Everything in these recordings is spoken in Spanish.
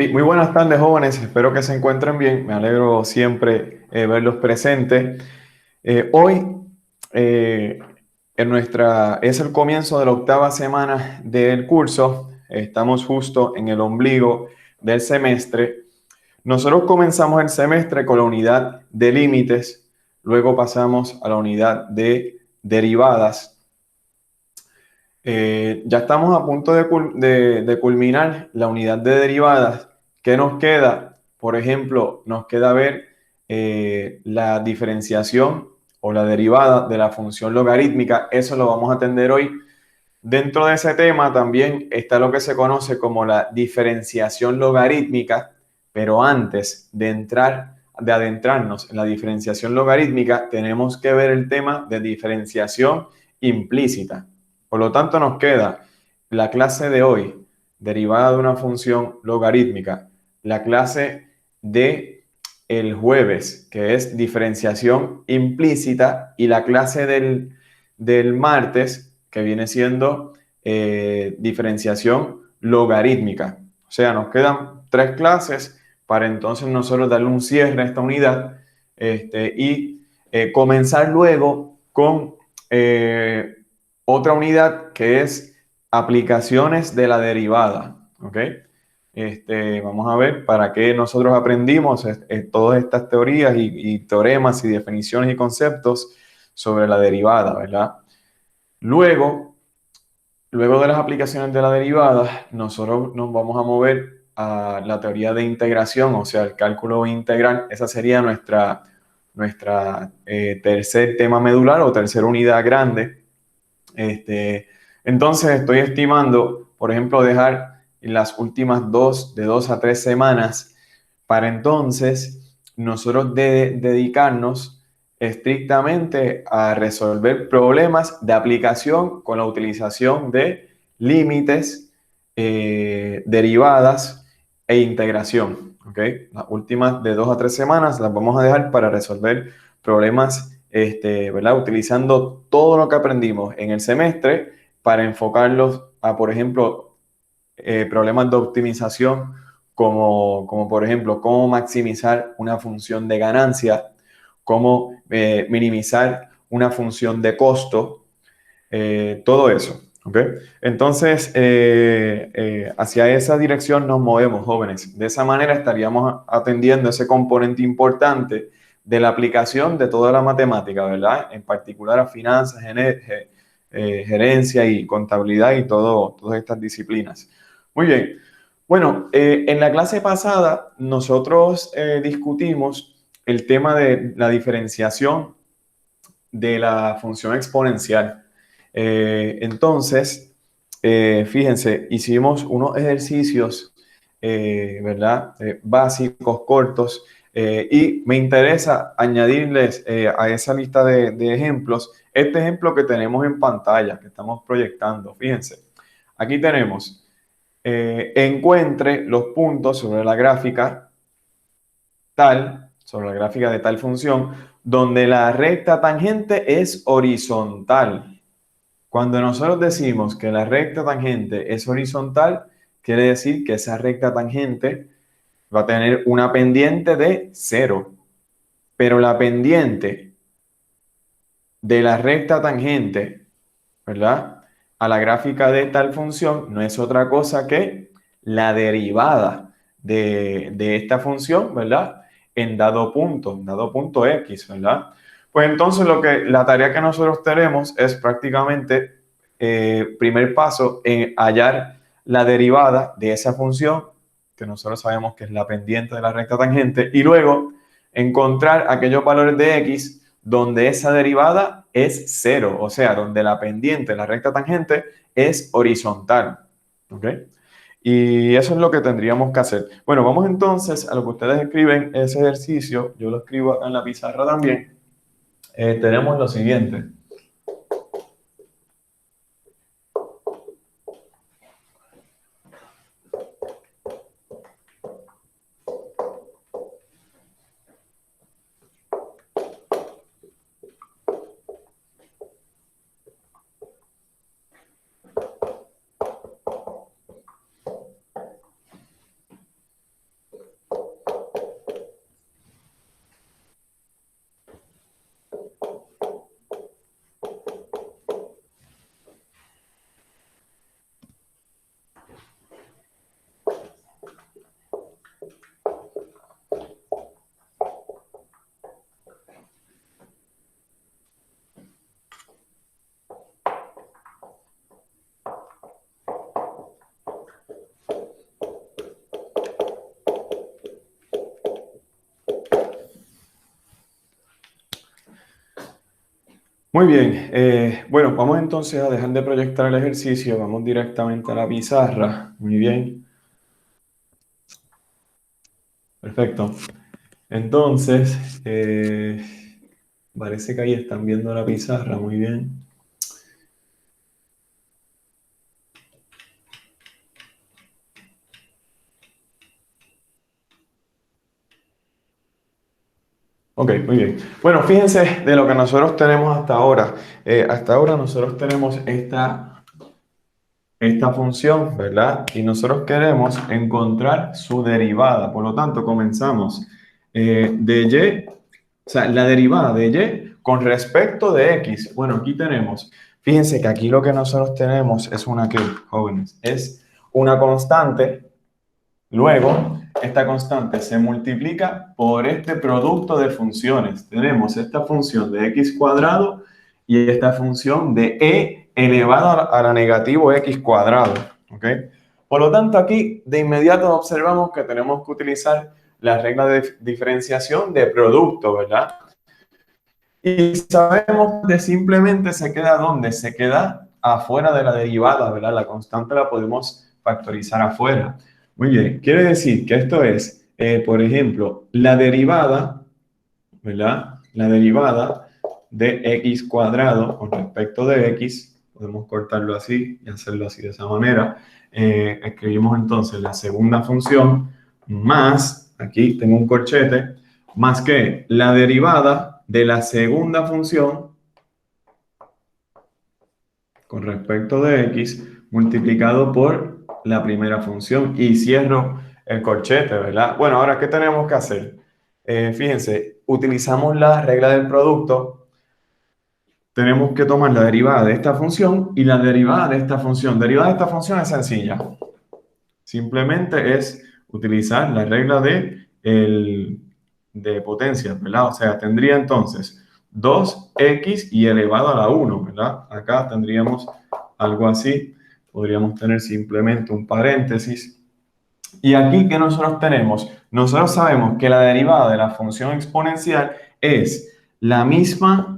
Sí, muy buenas tardes, jóvenes. Espero que se encuentren bien. Me alegro siempre verlos presentes. Hoy eh, es el comienzo de la octava semana del curso. Estamos justo en el ombligo del semestre. Nosotros comenzamos el semestre con la unidad de límites, luego pasamos a la unidad de derivadas. Ya estamos a punto de culminar la unidad de derivadas. ¿Qué nos queda? Por ejemplo, nos queda ver la diferenciación o la derivada de la función logarítmica. Eso lo vamos a atender hoy. Dentro de ese tema también está lo que se conoce como la diferenciación logarítmica, pero antes de adentrarnos en la diferenciación logarítmica, tenemos que ver el tema de diferenciación implícita. Por lo tanto, nos queda la clase de hoy, derivada de una función logarítmica, la clase de el jueves, que es diferenciación implícita, y la clase del martes, que viene siendo diferenciación logarítmica. O sea, nos quedan 3 clases para entonces nosotros darle un cierre a esta unidad y comenzar luego con otra unidad que es aplicaciones de la derivada. ¿Ok? Vamos a ver para qué nosotros aprendimos todas estas teorías y teoremas y definiciones y conceptos sobre la derivada, ¿verdad? Luego, luego de las aplicaciones de la derivada, nosotros nos vamos a mover a la teoría de integración, o sea, el cálculo integral. Esa sería nuestra tercer tema medular o tercera unidad grande. Entonces, estoy estimando, por ejemplo, dejar las últimas de 2 a 3 semanas para entonces nosotros dedicarnos estrictamente a resolver problemas de aplicación con la utilización de límites, derivadas e integración. ¿Ok? Las últimas de 2 a 3 semanas las vamos a dejar para resolver problemas, ¿verdad? Utilizando todo lo que aprendimos en el semestre para enfocarlos a, por ejemplo, problemas de optimización como por ejemplo, cómo maximizar una función de ganancia, cómo minimizar una función de costo, todo eso. ¿Ok? Entonces, hacia esa dirección nos movemos, jóvenes. De esa manera estaríamos atendiendo ese componente importante de la aplicación de toda la matemática, ¿verdad? En particular a finanzas, gerencia y contabilidad y todas estas disciplinas. Muy bien. Bueno, en la clase pasada nosotros discutimos el tema de la diferenciación de la función exponencial. Entonces, fíjense, hicimos unos ejercicios, ¿verdad? Básicos, cortos, y me interesa añadirles a esa lista de ejemplos este ejemplo que tenemos en pantalla, que estamos proyectando. Fíjense, aquí tenemos, encuentre los puntos sobre la gráfica de tal función, donde la recta tangente es horizontal. Cuando nosotros decimos que la recta tangente es horizontal, quiere decir que esa recta tangente va a tener una pendiente de 0. Pero la pendiente de la recta tangente, ¿verdad? A la gráfica de tal función no es otra cosa que la derivada de esta función, ¿verdad? En dado punto X, ¿verdad? Pues entonces la tarea que nosotros tenemos es prácticamente, primer paso, en hallar la derivada de esa función, que nosotros sabemos que es la pendiente de la recta tangente, y luego encontrar aquellos valores de X donde esa derivada es 0, o sea, donde la pendiente, la recta tangente, es horizontal. ¿Ok? Y eso es lo que tendríamos que hacer. Bueno, vamos entonces a lo que ustedes escriben, ese ejercicio, yo lo escribo acá en la pizarra también. Tenemos lo siguiente. Muy bien, bueno, vamos entonces a dejar de proyectar el ejercicio, vamos directamente a la pizarra. Muy bien, perfecto. Entonces, parece que ahí están viendo la pizarra, muy bien. Ok, muy bien. Bueno, fíjense de lo que nosotros tenemos hasta ahora. Hasta ahora nosotros tenemos esta función, ¿verdad? Y nosotros queremos encontrar su derivada. Por lo tanto, comenzamos de y, o sea, la derivada de y con respecto de x. Bueno, aquí tenemos, fíjense que aquí lo que nosotros tenemos es una, ¿qué, jóvenes? Es una constante. Luego, esta constante se multiplica por este producto de funciones. Tenemos esta función de x cuadrado y esta función de e elevado a la negativo x cuadrado. ¿Ok? Por lo tanto, aquí de inmediato observamos que tenemos que utilizar la regla de diferenciación de producto, ¿verdad? Y sabemos que simplemente se queda ¿dónde? Se queda afuera de la derivada, ¿verdad? La constante la podemos factorizar afuera. Muy bien, quiere decir que esto es, por ejemplo, la derivada, ¿verdad? La derivada de x cuadrado con respecto de x, podemos cortarlo así y hacerlo así de esa manera. Escribimos entonces la segunda función más, aquí tengo un corchete, más que la derivada de la segunda función con respecto de x multiplicado por la primera función y cierro el corchete, ¿verdad? Bueno, ahora, ¿qué tenemos que hacer? Fíjense, utilizamos la regla del producto, tenemos que tomar la derivada de esta función y la derivada de esta función. Derivada de esta función es sencilla. Simplemente es utilizar la regla de potencias, ¿verdad? O sea, tendría entonces 2x y elevado a la 1, ¿verdad? Acá tendríamos algo así. Podríamos tener simplemente un paréntesis. Y aquí, ¿qué nosotros tenemos? Nosotros sabemos que la derivada de la función exponencial es la misma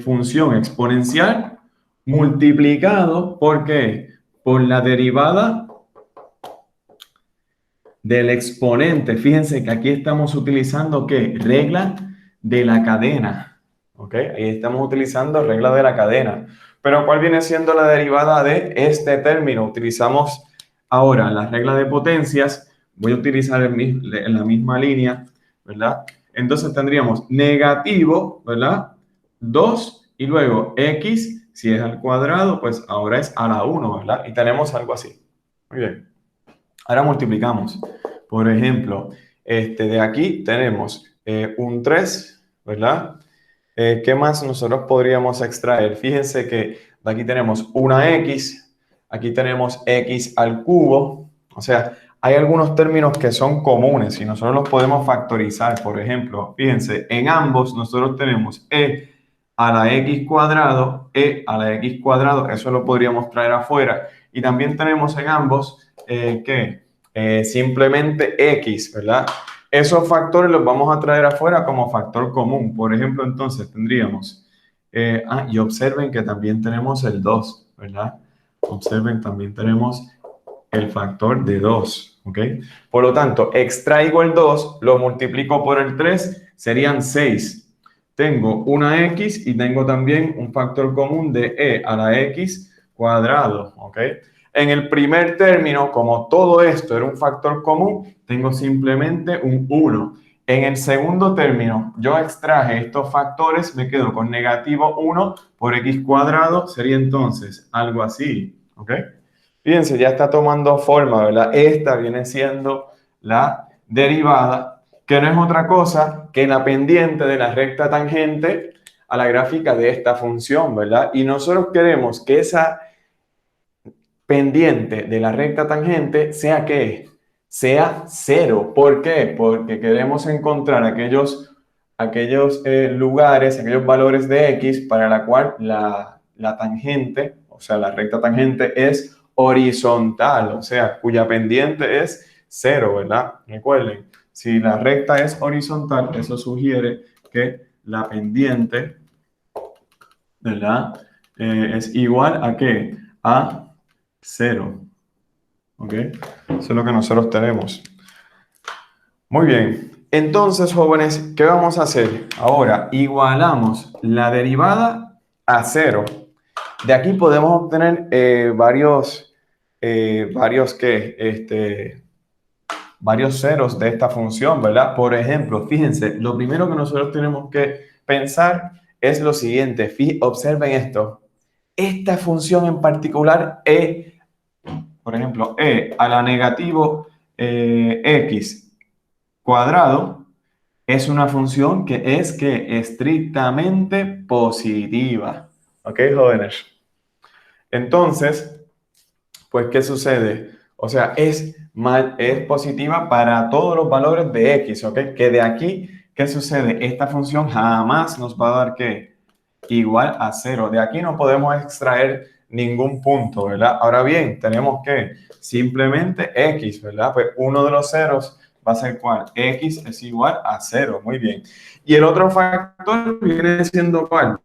función exponencial multiplicado ¿por qué? Por la derivada del exponente. Fíjense que aquí estamos utilizando ¿qué? Regla de la cadena. ¿Ok? Ahí estamos utilizando regla de la cadena. Pero ¿cuál viene siendo la derivada de este término? Utilizamos ahora la regla de potencias. Voy a utilizar en la misma línea, ¿verdad? Entonces tendríamos negativo, ¿verdad? 2 y luego x, si es al cuadrado, pues ahora es a la 1, ¿verdad? Y tenemos algo así. Muy bien. Ahora multiplicamos. Por ejemplo, de aquí tenemos un 3, ¿verdad? ¿Qué más nosotros podríamos extraer? Fíjense que de aquí tenemos una x, aquí tenemos x al cubo. O sea, hay algunos términos que son comunes y nosotros los podemos factorizar. Por ejemplo, fíjense, en ambos nosotros tenemos e a la x cuadrado, e a la x cuadrado, eso lo podríamos traer afuera. Y también tenemos en ambos simplemente x, ¿verdad? Esos factores los vamos a traer afuera como factor común. Por ejemplo, entonces tendríamos, y observen que también tenemos el 2, ¿verdad? Observen, también tenemos el factor de 2, ¿ok? Por lo tanto, extraigo el 2, lo multiplico por el 3, serían 6. Tengo una x y tengo también un factor común de e a la x cuadrado, ¿ok? En el primer término, como todo esto era un factor común, tengo simplemente un 1. En el segundo término, yo extraje estos factores, me quedo con negativo 1 por x cuadrado, sería entonces algo así, ¿ok? Fíjense, ya está tomando forma, ¿verdad? Esta viene siendo la derivada, que no es otra cosa que la pendiente de la recta tangente a la gráfica de esta función, ¿verdad? Y nosotros queremos que esa pendiente de la recta tangente sea ¿qué? Sea cero. ¿Por qué? Porque queremos encontrar aquellos lugares, aquellos valores de x para la cual la tangente, o sea, la recta tangente es horizontal, o sea, cuya pendiente es cero, ¿verdad? Recuerden, si la recta es horizontal, eso sugiere que la pendiente ¿verdad? Es igual a ¿qué? A 0. ¿Ok? Eso es lo que nosotros tenemos. Muy bien. Entonces, jóvenes, ¿qué vamos a hacer? Ahora, igualamos la derivada a 0. De aquí podemos obtener varios ceros de esta función, ¿verdad? Por ejemplo, fíjense, lo primero que nosotros tenemos que pensar es lo siguiente. Observen esto. Esta función en particular, por ejemplo, a la negativo x cuadrado, es una función que es estrictamente positiva. ¿Ok, jóvenes? Entonces, pues, ¿qué sucede? O sea, es positiva para todos los valores de x, ¿ok? Que de aquí, ¿qué sucede? Esta función jamás nos va a dar, ¿qué? Igual a 0. De aquí no podemos extraer ningún punto, ¿verdad? Ahora bien, tenemos que simplemente x, ¿verdad? Pues uno de los ceros va a ser ¿cuál? X es igual a 0. Muy bien. Y el otro factor viene siendo ¿cuál?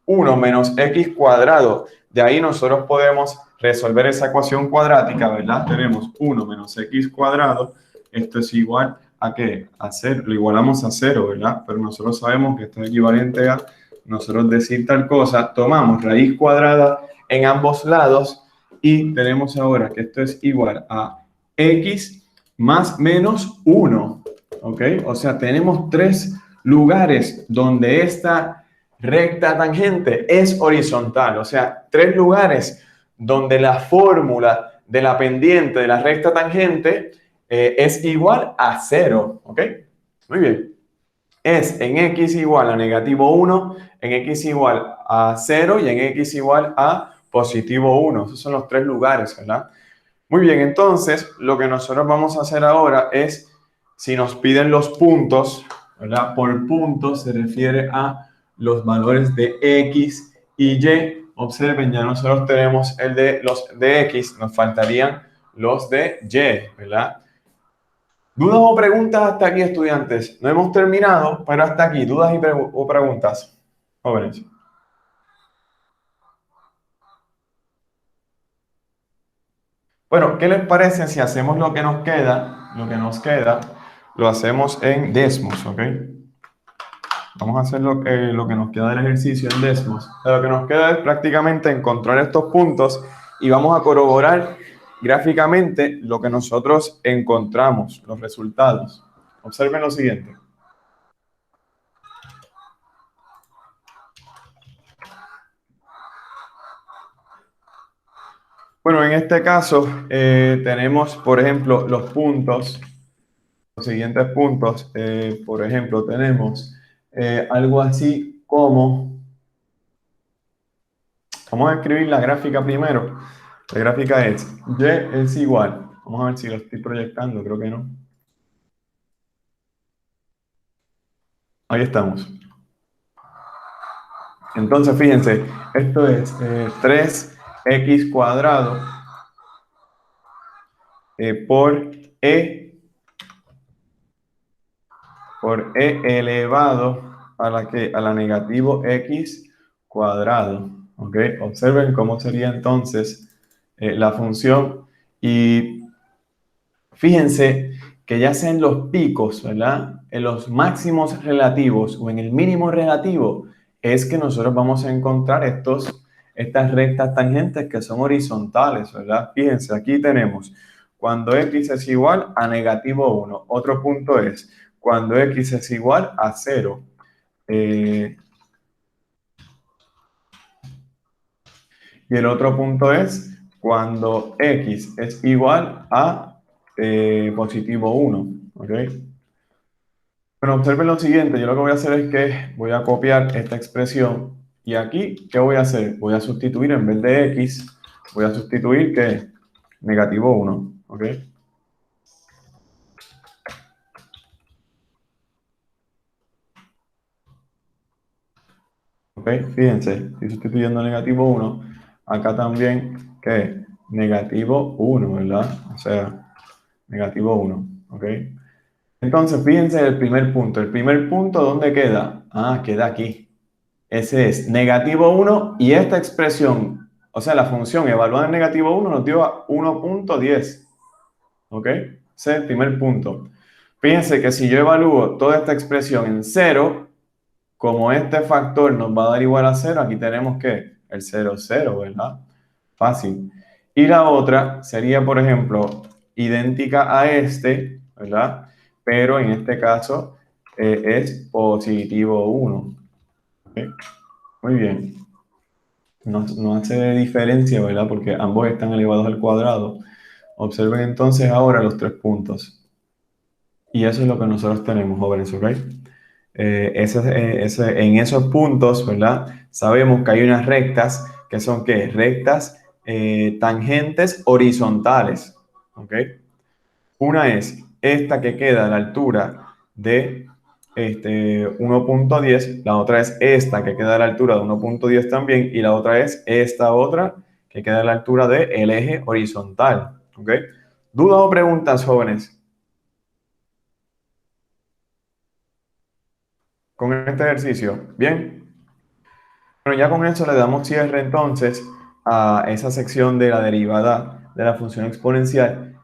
1 menos x cuadrado. De ahí nosotros podemos resolver esa ecuación cuadrática, ¿verdad? Tenemos 1 menos x cuadrado. Esto es igual ¿a qué? A 0. Lo igualamos a 0, ¿verdad? Pero nosotros sabemos que esto es equivalente a nosotros decir tal cosa. Tomamos raíz cuadrada en ambos lados y tenemos ahora que esto es igual a x más menos 1. ¿Ok? O sea, tenemos tres lugares donde esta recta tangente es horizontal. O sea, tres lugares donde la fórmula de la pendiente de la recta tangente es igual a 0. ¿Ok? Muy bien. Es en x igual a negativo 1, en x igual a 0 y en x igual a positivo 1. Esos son los tres lugares, ¿verdad? Muy bien, entonces lo que nosotros vamos a hacer ahora es, si nos piden los puntos, ¿verdad? Por puntos se refiere a los valores de x y y. Observen, ya nosotros tenemos los de x, nos faltarían los de y, ¿verdad? ¿Dudas o preguntas hasta aquí, estudiantes? No hemos terminado, pero hasta aquí, ¿dudas o preguntas, jóvenes? Bueno, ¿qué les parece si hacemos lo que nos queda? Lo hacemos en Desmos, ¿ok? Vamos a hacer lo que nos queda del ejercicio en Desmos. Lo que nos queda es prácticamente encontrar estos puntos y vamos a corroborar gráficamente lo que nosotros encontramos, los resultados. Observen lo siguiente. Bueno, en este caso tenemos, por ejemplo, los puntos, los siguientes puntos. Por ejemplo, tenemos algo así como, vamos a escribir la gráfica primero. La gráfica es y es igual. Vamos a ver si lo estoy proyectando, creo que no. Ahí estamos. Entonces, fíjense, esto es 3x cuadrado por e elevado a la negativo x cuadrado. ¿Ok? Observen cómo sería entonces la función. Y fíjense que ya sea en los picos, ¿verdad? En los máximos relativos o en el mínimo relativo, es que nosotros vamos a encontrar estas rectas tangentes que son horizontales, ¿verdad? Fíjense, aquí tenemos cuando x es igual a negativo 1. Otro punto es cuando x es igual a 0. Y el otro punto es cuando x es igual a positivo 1. ¿Ok? Bueno, observen lo siguiente. Yo lo que voy a hacer es que voy a copiar esta expresión. Y aquí, ¿qué voy a hacer? Voy a sustituir en vez de x, voy a sustituir ¿qué? Negativo 1. ¿Ok? ¿Ok? Fíjense, estoy sustituyendo negativo 1. Acá también, ¿qué? Negativo 1, ¿verdad? O sea, negativo 1. ¿Ok? Entonces, fíjense el primer punto. El primer punto, ¿dónde queda? Ah, queda aquí. Ese es negativo 1 y esta expresión, o sea, la función evaluada en negativo 1 nos dio a 1.10. ¿Ok? Ese es el primer punto. Fíjense que si yo evalúo toda esta expresión en 0, como este factor nos va a dar igual a 0, aquí tenemos que el 0, 0, ¿verdad? Fácil. Y la otra sería, por ejemplo, idéntica a este, ¿verdad? Pero en este caso es positivo 1. ¿Ok? Muy bien. No hace diferencia, ¿verdad? Porque ambos están elevados al cuadrado. Observen entonces ahora los 3 puntos. Y eso es lo que nosotros tenemos, jóvenes, ¿ok? En esos puntos, ¿verdad? Sabemos que hay unas rectas que son, ¿qué? Rectas tangentes horizontales, ¿ok? Una es esta que queda a la altura de 1.10, la otra es esta que queda a la altura de 1.10 también, y la otra es esta otra que queda a la altura del eje horizontal, ¿ok? ¿Dudas o preguntas, jóvenes, con este ejercicio? ¿Bien? Bueno, ya con eso le damos cierre entonces a esa sección de la derivada de la función exponencial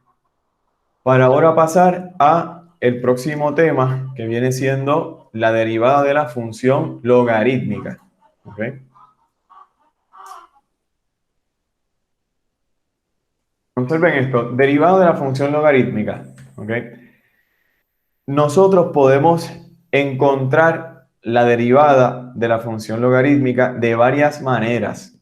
para ahora pasar a el próximo tema que viene siendo la derivada de la función logarítmica. ¿Ok? Observen esto, derivada de la función logarítmica. ¿Ok? Nosotros podemos encontrar la derivada de la función logarítmica de varias maneras.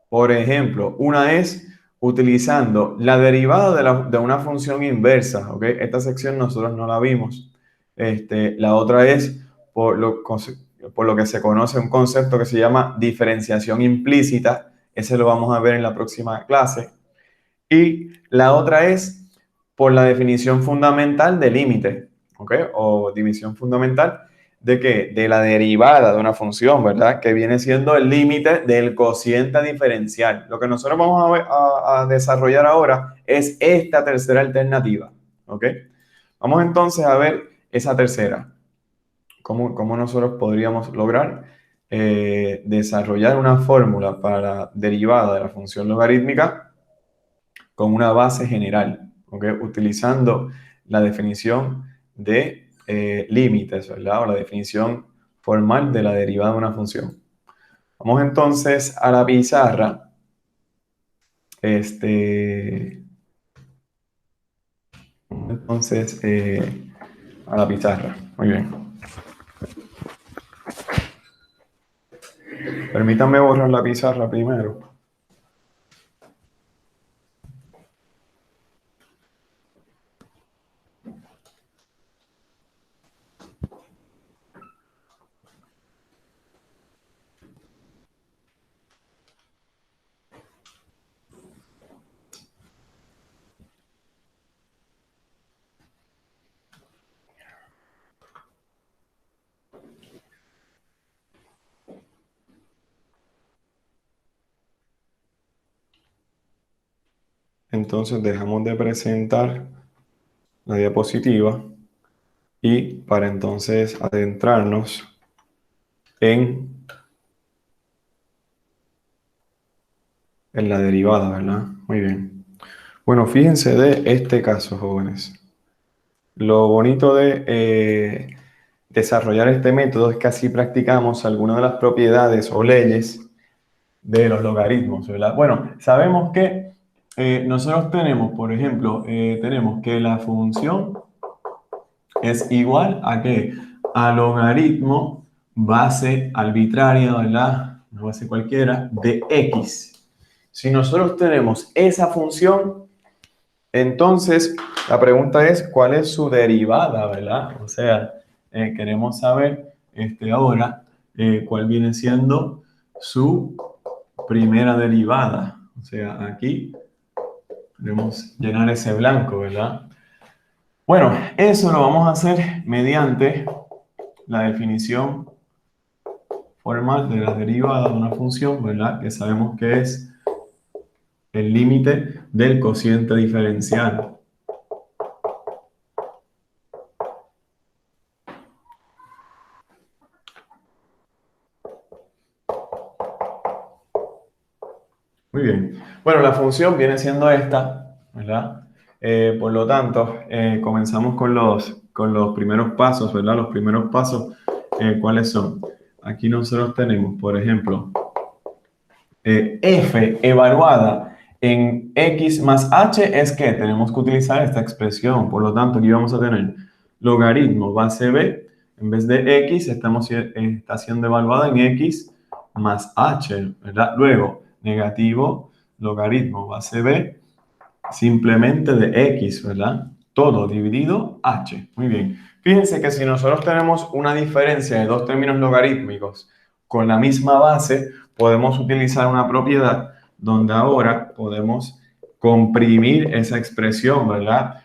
Por ejemplo, una es utilizando la derivada de una función inversa, ¿ok? Esta sección nosotros no la vimos. La otra es por lo que se conoce un concepto que se llama diferenciación implícita. Ese lo vamos a ver en la próxima clase. Y la otra es por la definición fundamental de límite, ¿ok? O división fundamental de qué? De la derivada de una función, ¿verdad? Que viene siendo el límite del cociente diferencial. Lo que nosotros vamos a desarrollar ahora es esta tercera alternativa, ¿ok? Vamos entonces a ver esa tercera. ¿Cómo nosotros podríamos lograr desarrollar una fórmula para la derivada de la función logarítmica con una base general, ¿ok? Utilizando la definición de límites, ¿verdad? O la definición formal de la derivada de una función. Vamos entonces a la pizarra. Entonces, a la pizarra. Muy bien. Permítanme borrar la pizarra primero. Entonces dejamos de presentar la diapositiva y para entonces adentrarnos en la derivada, ¿verdad? Muy bien. Bueno, fíjense de este caso, jóvenes. Lo bonito de desarrollar este método es que así practicamos algunas de las propiedades o leyes de los logaritmos, ¿verdad? Bueno, sabemos que nosotros tenemos, por ejemplo, tenemos que la función es igual a ¿qué? A logaritmo base arbitraria, ¿verdad? Una base cualquiera de x. Si nosotros tenemos esa función, entonces la pregunta es, ¿cuál es su derivada, verdad? O sea, queremos saber ahora cuál viene siendo su primera derivada. O sea, aquí queremos llenar ese blanco, ¿verdad? Bueno, eso lo vamos a hacer mediante la definición formal de la derivada de una función, ¿verdad? Que sabemos que es el límite del cociente diferencial. Bueno, la función viene siendo esta, ¿verdad? Por lo tanto, comenzamos con los primeros pasos, ¿verdad? Los primeros pasos, ¿cuáles son? Aquí nosotros tenemos, por ejemplo, f evaluada en x más h es que tenemos que utilizar esta expresión. Por lo tanto, aquí vamos a tener logaritmo base b. En vez de x, está siendo evaluada en x más h, ¿verdad? Luego, negativo logaritmo base b simplemente de x, ¿verdad? Todo dividido h. Muy bien. Fíjense que si nosotros tenemos una diferencia de dos términos logarítmicos con la misma base, podemos utilizar una propiedad donde ahora podemos comprimir esa expresión, ¿verdad?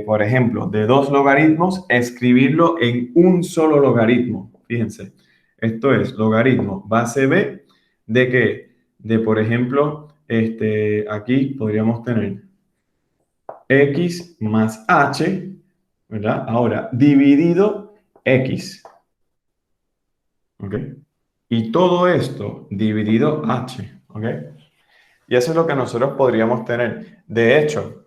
Por ejemplo, de dos logaritmos, escribirlo en un solo logaritmo. Fíjense, esto es logaritmo base b de qué? De, por ejemplo, aquí podríamos tener x más h, ¿verdad? Ahora, dividido x, ¿ok? Y todo esto dividido h, ¿ok? Y eso es lo que nosotros podríamos tener. De hecho,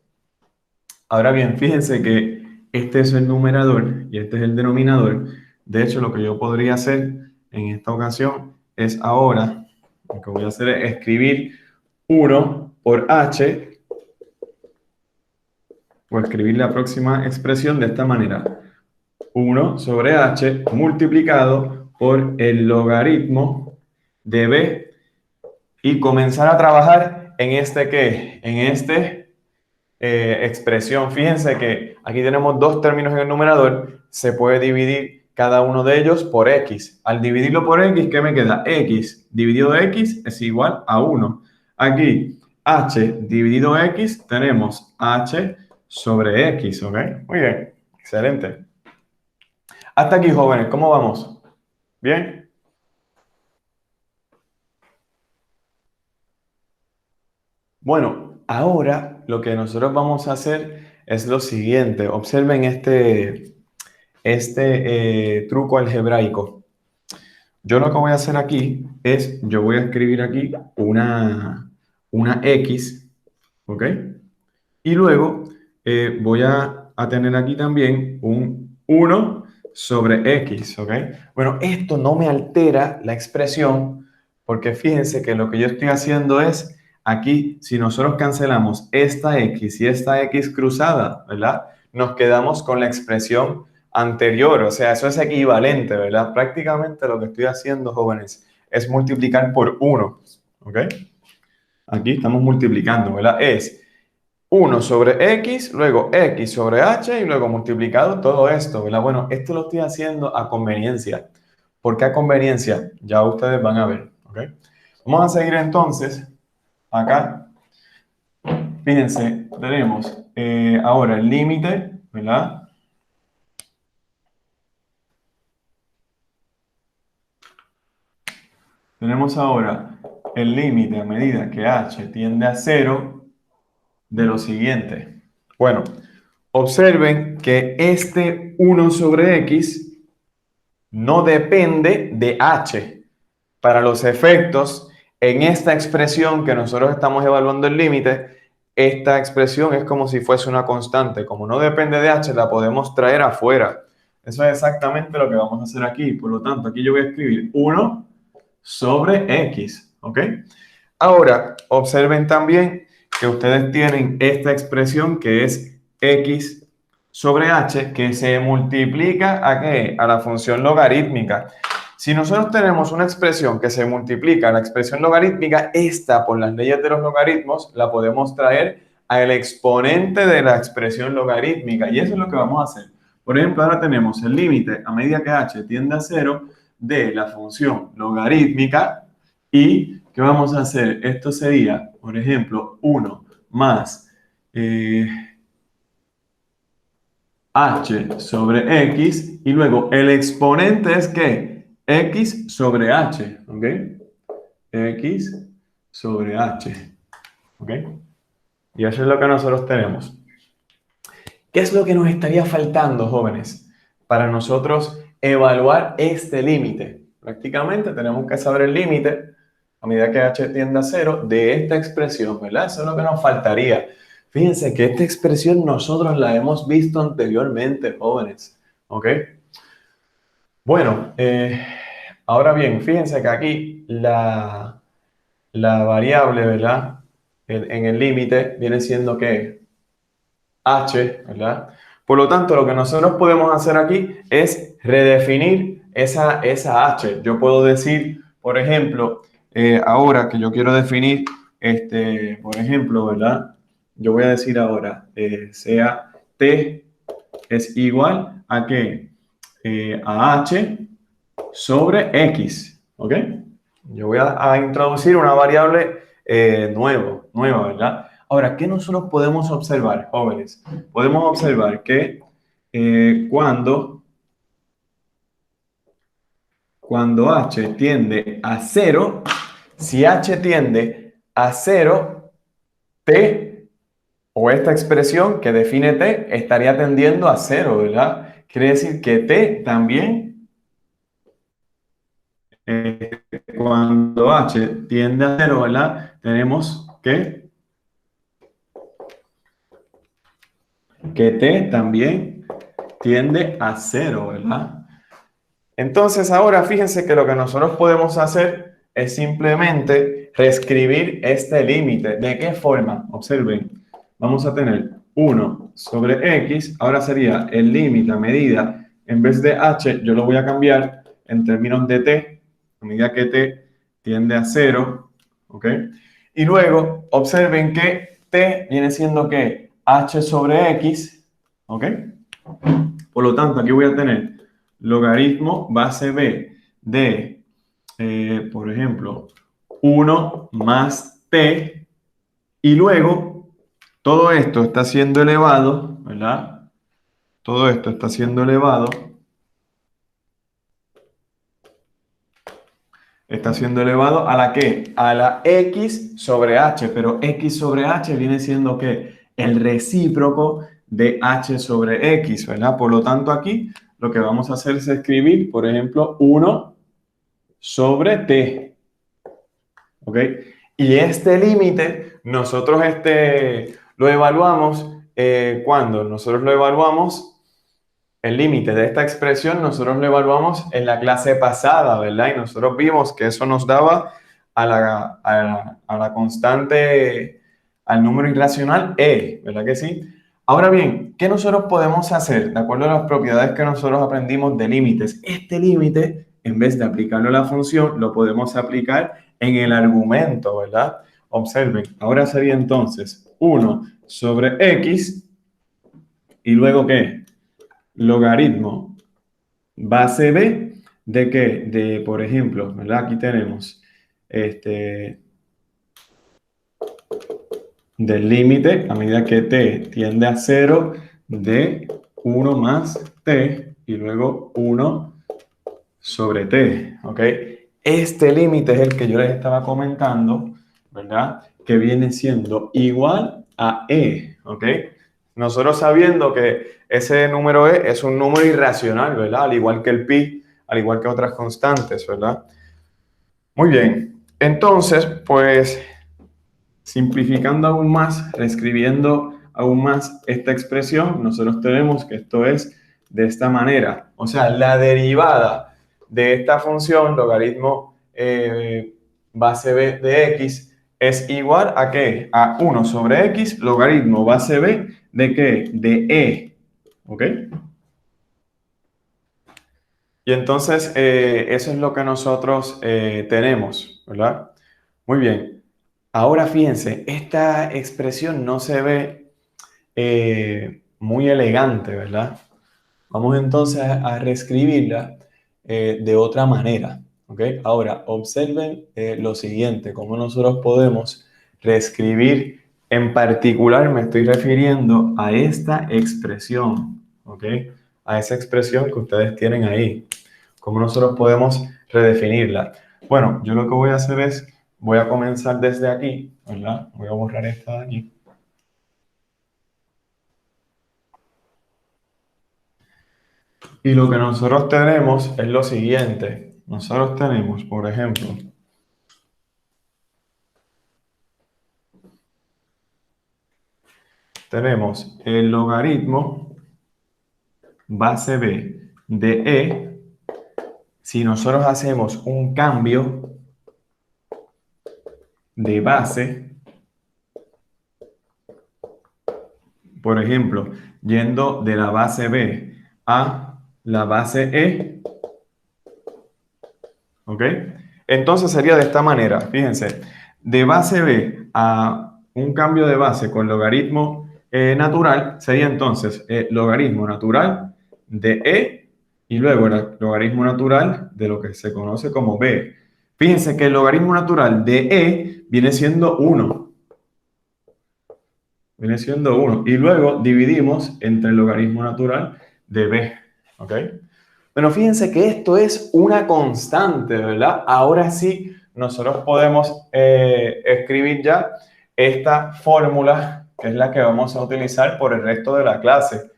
ahora bien, fíjense que este es el numerador y este es el denominador. De hecho, lo que yo podría hacer en esta ocasión es ahora, lo que voy a hacer es escribir 1 por h o escribir la próxima expresión de esta manera. 1 sobre h multiplicado por el logaritmo de b y comenzar a trabajar en este ¿qué? En este expresión. Fíjense que aquí tenemos dos términos en el numerador, se puede dividir cada uno de ellos por x. Al dividirlo por x, ¿qué me queda? X dividido x es igual a 1. Aquí, h dividido x, tenemos h sobre x, ¿ok? Muy bien, excelente. Hasta aquí, jóvenes, ¿cómo vamos? ¿Bien? Bueno, ahora lo que nosotros vamos a hacer es lo siguiente. Observen este truco algebraico. Yo lo que voy a hacer aquí es, yo voy a escribir aquí una X, ¿ok? Y luego voy a tener aquí también un 1 sobre X, ¿ok? Bueno, esto no me altera la expresión porque fíjense que lo que yo estoy haciendo es, aquí, si nosotros cancelamos esta X y esta X cruzada, ¿verdad? Nos quedamos con la expresión anterior, o sea, eso es equivalente, ¿verdad? Prácticamente lo que estoy haciendo, jóvenes, es multiplicar por 1, ¿ok? Aquí estamos multiplicando, ¿verdad? Es 1 sobre x, luego x sobre h y luego multiplicado todo esto, ¿verdad? Bueno, esto lo estoy haciendo a conveniencia. ¿Por qué a conveniencia? Ya ustedes van a ver, ¿ok? Vamos a seguir entonces acá. Fíjense, tenemos ahora el límite, ¿verdad? Tenemos ahora el límite a medida que h tiende a 0 de lo siguiente. Bueno, observen que este 1 sobre x no depende de h. Para los efectos, en esta expresión que nosotros estamos evaluando el límite, esta expresión es como si fuese una constante. Como no depende de h, la podemos traer afuera. Eso es exactamente lo que vamos a hacer aquí. Por lo tanto, aquí yo voy a escribir 1 sobre x, ¿ok? Ahora, observen también que ustedes tienen esta expresión que es x sobre h, que se multiplica ¿a qué? A la función logarítmica. Si nosotros tenemos una expresión que se multiplica a la expresión logarítmica, esta, por las leyes de los logaritmos, la podemos traer al exponente de la expresión logarítmica. Y eso es lo que vamos a hacer. Por ejemplo, ahora tenemos el límite a medida que h tiende a 0 de la función logarítmica. ¿Y qué vamos a hacer? Esto sería, por ejemplo, 1 más h sobre x y luego el exponente es ¿qué? X sobre h, ¿ok? X sobre h, ¿ok? Y eso es lo que nosotros tenemos. ¿Qué es lo que nos estaría faltando, jóvenes, para nosotros evaluar este límite? Prácticamente tenemos que saber el límite a medida que h tiende a 0 de esta expresión, ¿verdad? Eso es lo que nos faltaría. Fíjense que esta expresión nosotros la hemos visto anteriormente, jóvenes, ¿ok? Bueno, ahora bien, fíjense que aquí la variable, ¿verdad? En el límite viene siendo que h, ¿verdad? Por lo tanto, lo que nosotros podemos hacer aquí es redefinir esa h. Yo puedo decir, por ejemplo, ahora que yo quiero definir, por ejemplo, ¿verdad? Yo voy a decir ahora, sea t es igual a qué? A h sobre x, ¿ok? Yo voy a introducir una variable nueva, ¿verdad? Ahora, ¿qué nosotros podemos observar, jóvenes? Podemos observar que cuando h tiende a 0, si h tiende a 0, t o esta expresión que define t estaría tendiendo a 0, ¿verdad? Quiere decir que t también, cuando h tiende a 0, ¿verdad? Tenemos que t también tiende a 0, ¿verdad? Entonces ahora fíjense que lo que nosotros podemos hacer es simplemente reescribir este límite. ¿De qué forma? Observen, vamos a tener 1 sobre x, ahora sería el límite a medida, en vez de h, yo lo voy a cambiar en términos de t, a medida que t tiende a 0, ¿ok? Y luego observen que t viene siendo que h sobre x, ¿ok? Por lo tanto, aquí voy a tener logaritmo base b de, por ejemplo, 1 más t, y luego todo esto está siendo elevado, ¿verdad? Todo esto está siendo elevado, a la ¿qué? A la x sobre h, pero x sobre h viene siendo ¿qué? El recíproco de h sobre x, ¿verdad? Por lo tanto, aquí lo que vamos a hacer es escribir, por ejemplo, 1 sobre t, ¿ok? Y este límite nosotros lo evaluamos cuando nosotros lo evaluamos, el límite de esta expresión nosotros lo evaluamos en la clase pasada, ¿verdad? Y nosotros vimos que eso nos daba a la constante, al número irracional e, ¿verdad que sí? Ahora bien, ¿qué nosotros podemos hacer de acuerdo a las propiedades que nosotros aprendimos de límites? Este límite, en vez de aplicarlo a la función, lo podemos aplicar en el argumento, ¿verdad? Observen, ahora sería entonces 1 sobre x y luego ¿qué? Logaritmo base b de qué? De, por ejemplo, ¿verdad? Aquí tenemos del límite a medida que t tiende a 0 de 1 más t y luego 1 sobre t, ¿ok? Este límite es el que yo les estaba comentando, ¿verdad? Que viene siendo igual a e, ¿ok? Nosotros sabiendo que ese número e es un número irracional, ¿verdad? Al igual que el pi, al igual que otras constantes, ¿verdad? Muy bien. Entonces, pues, simplificando aún más, reescribiendo aún más esta expresión, nosotros tenemos que esto es de esta manera. O sea, la derivada de esta función, logaritmo base b de x, es igual a ¿qué? A 1 sobre x, logaritmo base b de ¿qué? De e. ¿Ok? Y entonces, eso es lo que nosotros tenemos, ¿verdad? Muy bien. Ahora fíjense, esta expresión no se ve muy elegante, ¿verdad? Vamos entonces a reescribirla de otra manera, ¿ok? Ahora, observen lo siguiente, cómo nosotros podemos reescribir, en particular me estoy refiriendo a esta expresión, ¿ok? A esa expresión que ustedes tienen ahí, cómo nosotros podemos redefinirla. Bueno, yo lo que voy a hacer es, voy a comenzar desde aquí, ¿verdad? Voy a borrar esta de aquí. Y lo que nosotros tenemos es lo siguiente. Nosotros tenemos, por ejemplo, tenemos el logaritmo base b de e. Si nosotros hacemos un cambio de base, por ejemplo, yendo de la base b a la base e, ¿ok? Entonces sería de esta manera, fíjense, de base b a un cambio de base con logaritmo natural, sería entonces logaritmo natural de e y luego el logaritmo natural de lo que se conoce como b. Fíjense que el logaritmo natural de e viene siendo 1. Viene siendo 1. Y luego dividimos entre el logaritmo natural de b. ¿Ok? Bueno, fíjense que esto es una constante, ¿verdad? Ahora sí, nosotros podemos escribir ya esta fórmula, que es la que vamos a utilizar por el resto de la clase.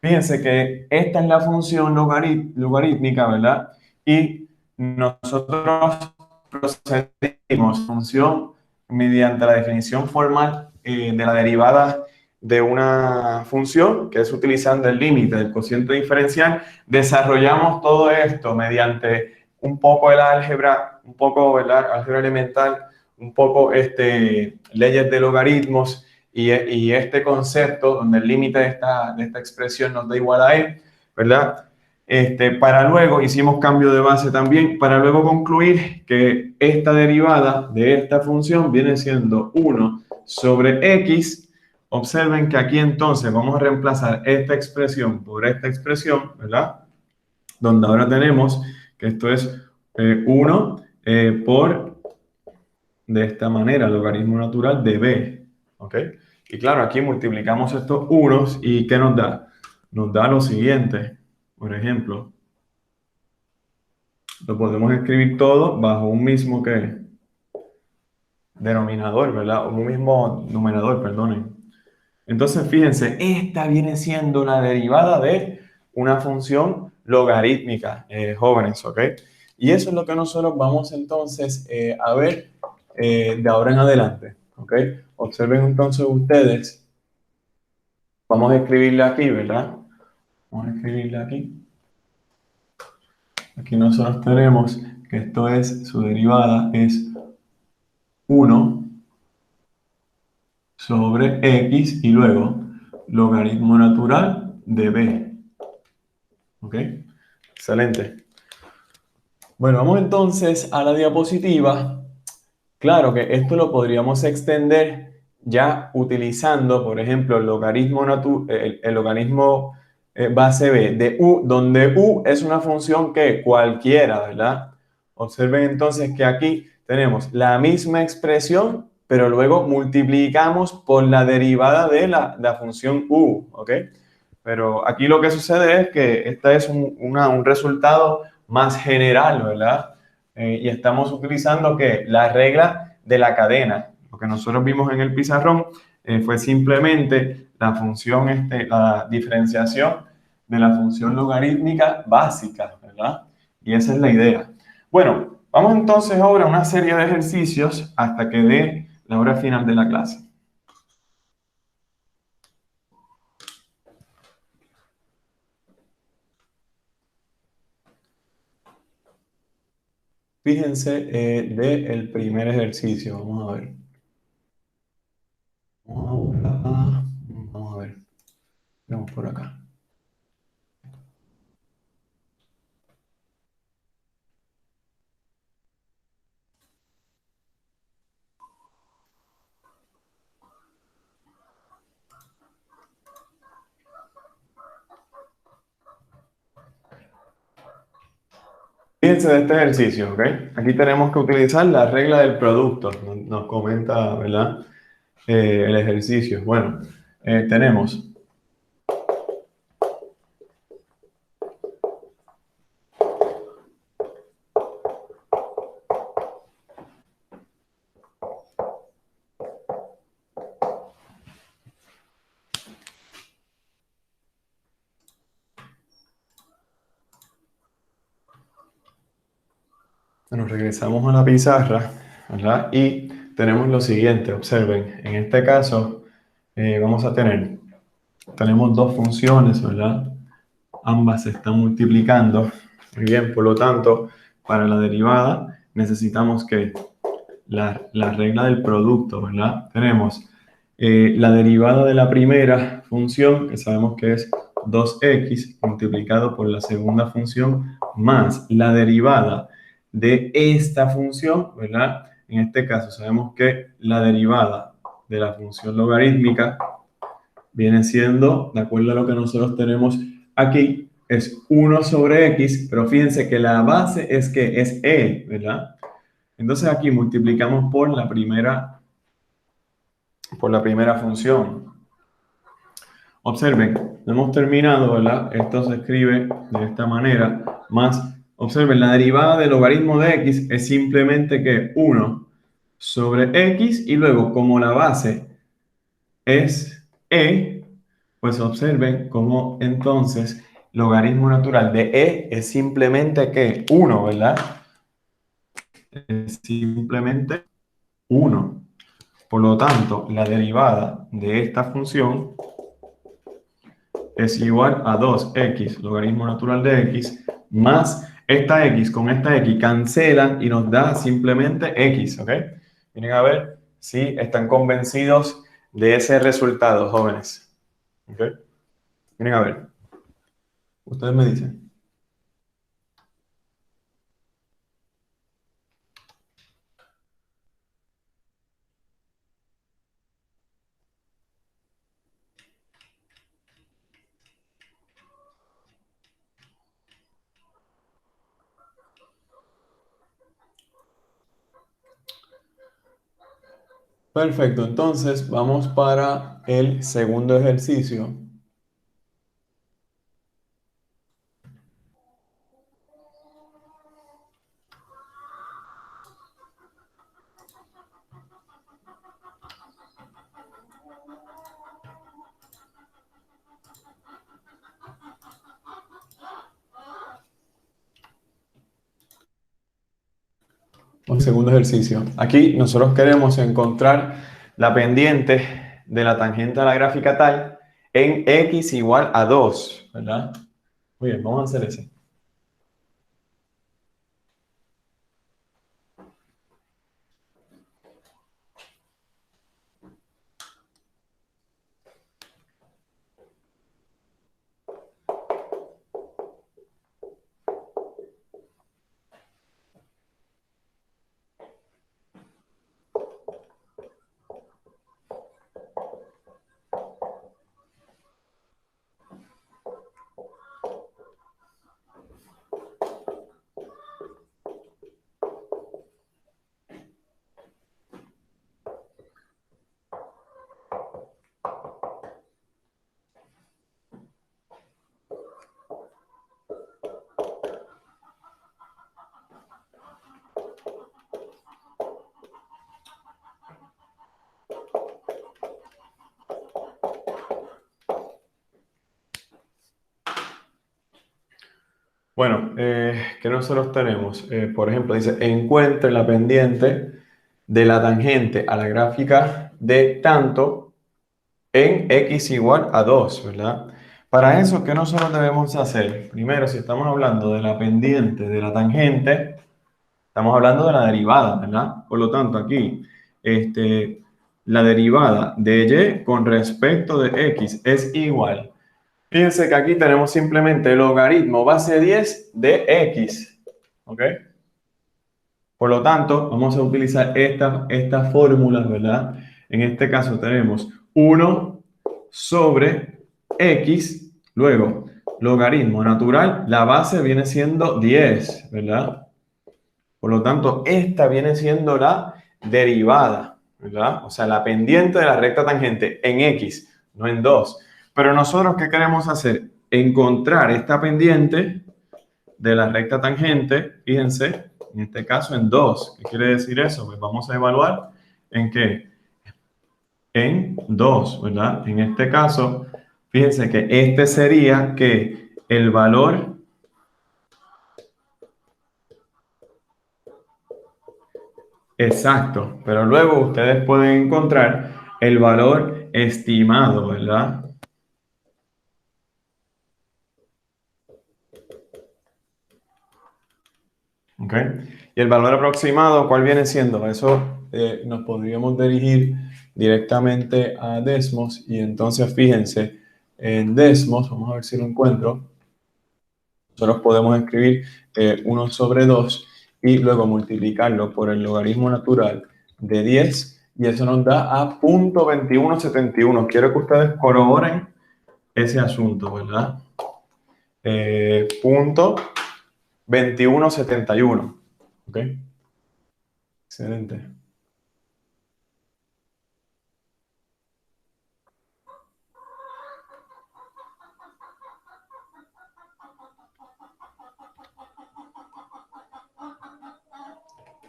Fíjense que esta es la función logarítmica, ¿verdad? Y nosotros procedimos función mediante la definición formal de la derivada de una función, que es utilizando el límite del cociente diferencial. Desarrollamos todo esto mediante un poco el álgebra, un poco, ¿verdad?, álgebra elemental, un poco leyes de logaritmos y este concepto donde el límite de esta expresión nos da igual a e, ¿verdad? Para luego, hicimos cambio de base también, para luego concluir que esta derivada de esta función viene siendo 1 sobre x. Observen que aquí entonces vamos a reemplazar esta expresión por esta expresión, ¿verdad? Donde ahora tenemos que esto es 1 por, de esta manera, logaritmo natural de b, ¿ok? Y claro, aquí multiplicamos estos unos y ¿qué nos da? Nos da lo siguiente, por ejemplo, lo podemos escribir todo bajo un mismo ¿qué? Denominador, ¿verdad? O un mismo numerador, perdonen. Entonces, fíjense, esta viene siendo la derivada de una función logarítmica, jóvenes, ¿ok? Y eso es lo que nosotros vamos entonces a ver de ahora en adelante, ¿ok? Observen entonces ustedes, vamos a escribirle aquí, ¿verdad? Vamos a escribirle aquí. Aquí nosotros tenemos que esto es, su derivada es 1 sobre x y luego logaritmo natural de b. ¿Ok? Excelente. Bueno, vamos entonces a la diapositiva. Claro que esto lo podríamos extender ya utilizando, por ejemplo, el logaritmo base b de u, donde u es una función que cualquiera, ¿verdad? Observen entonces que aquí tenemos la misma expresión, pero luego multiplicamos por la derivada de la función u, ¿ok? Pero aquí lo que sucede es que este es un resultado más general, ¿verdad? Y estamos utilizando que la regla de la cadena. Lo que nosotros vimos en el pizarrón fue simplemente la función, la diferenciación de la función logarítmica básica, ¿verdad? Y esa es la idea. Bueno, vamos entonces ahora a una serie de ejercicios hasta que dé la hora final de la clase. Fíjense del primer ejercicio, vamos a ver. Vamos a ver. Vamos por acá. Fíjense de este ejercicio, ¿ok? Aquí tenemos que utilizar la regla del producto, nos comenta, ¿verdad? El ejercicio. Bueno, tenemos. Bueno, regresamos a la pizarra, ¿verdad? Y tenemos lo siguiente, observen, en este caso vamos a tener, tenemos dos funciones, ¿verdad? Ambas se están multiplicando. Muy bien, por lo tanto, para la derivada necesitamos que la regla del producto, ¿verdad? Tenemos la derivada de la primera función, que sabemos que es 2x multiplicado por la segunda función, más la derivada de esta función, ¿verdad? En este caso sabemos que la derivada de la función logarítmica viene siendo, de acuerdo a lo que nosotros tenemos aquí, es 1 sobre x, pero fíjense que la base es que es e, ¿verdad? Entonces aquí multiplicamos por la primera función. Observen, no hemos terminado, ¿verdad? Esto se escribe de esta manera, más, observen, la derivada del logaritmo de x es simplemente que 1 sobre x y luego como la base es e, pues observen cómo entonces logaritmo natural de e es simplemente que 1, ¿verdad? Es simplemente 1. Por lo tanto, la derivada de esta función es igual a 2x, logaritmo natural de x, más esta x con esta x cancelan y nos da simplemente x, ¿ok? Miren a ver si están convencidos de ese resultado, jóvenes. ¿Ok? Miren a ver, ustedes me dicen. Perfecto, entonces vamos para el segundo ejercicio. El segundo ejercicio. Aquí nosotros queremos encontrar la pendiente de la tangente a la gráfica tal en x igual a 2, ¿verdad? Muy bien, vamos a hacer ese. Bueno, ¿qué nosotros tenemos? Por ejemplo, dice, encuentre la pendiente de la tangente a la gráfica de tanto en x igual a 2, ¿verdad? Para eso, ¿qué nosotros debemos hacer? Primero, si estamos hablando de la pendiente de la tangente, estamos hablando de la derivada, ¿verdad? Por lo tanto, aquí, la derivada de y con respecto de x es igual. Fíjense que aquí tenemos simplemente el logaritmo base 10 de x, ¿ok? Por lo tanto, vamos a utilizar estas fórmulas, ¿verdad? En este caso tenemos 1 sobre x, luego logaritmo natural, la base viene siendo 10, ¿verdad? Por lo tanto, esta viene siendo la derivada, ¿verdad? O sea, la pendiente de la recta tangente en x, no en 2. Pero nosotros, ¿qué queremos hacer? Encontrar esta pendiente de la recta tangente, fíjense, en este caso en 2. ¿Qué quiere decir eso? Pues vamos a evaluar en qué. En 2, ¿verdad? En este caso, fíjense que este sería que el valor exacto, pero luego ustedes pueden encontrar el valor estimado, ¿verdad? ¿Ok? Y el valor aproximado, ¿cuál viene siendo? Eso nos podríamos dirigir directamente a Desmos y entonces fíjense, en Desmos, vamos a ver si lo encuentro, nosotros podemos escribir 1 sobre 2 y luego multiplicarlo por el logaritmo natural de 10 y eso nos da a 0.2171. Quiero que ustedes corroboren ese asunto, ¿verdad? Punto 2171. ¿Ok? Excelente.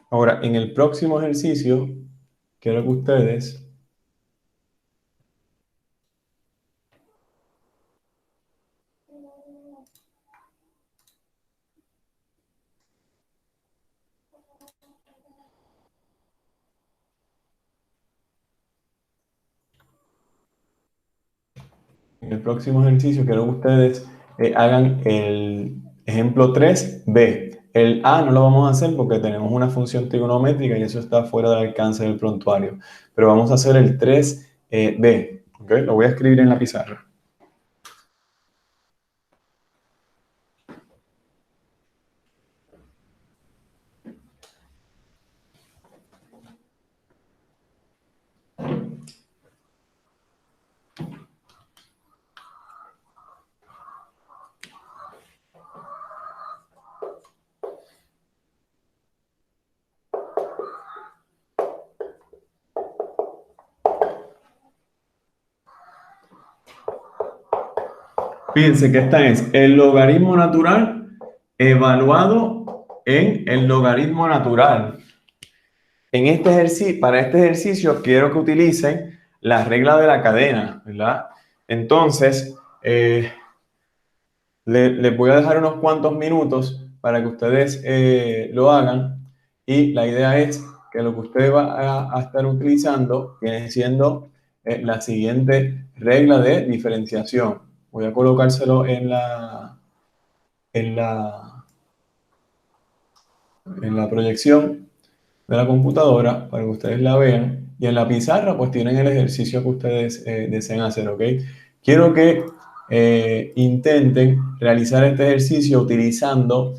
Ahora, en el próximo ejercicio, quiero que ustedes en el próximo ejercicio quiero que ustedes hagan el ejemplo 3b. El A no lo vamos a hacer porque tenemos una función trigonométrica y eso está fuera del alcance del prontuario. Pero vamos a hacer el 3b. ¿Ok? Lo voy a escribir en la pizarra. Fíjense que esta es el logaritmo natural evaluado en el logaritmo natural. En este ejercicio, para este ejercicio quiero que utilicen la regla de la cadena, ¿verdad? Entonces, les voy a dejar unos cuantos minutos para que ustedes lo hagan y la idea es que lo que ustedes van a estar utilizando viene siendo la siguiente regla de diferenciación. Voy a colocárselo en la, en la proyección de la computadora para que ustedes la vean y en la pizarra pues tienen el ejercicio que ustedes deseen hacer, ¿ok? Quiero que intenten realizar este ejercicio utilizando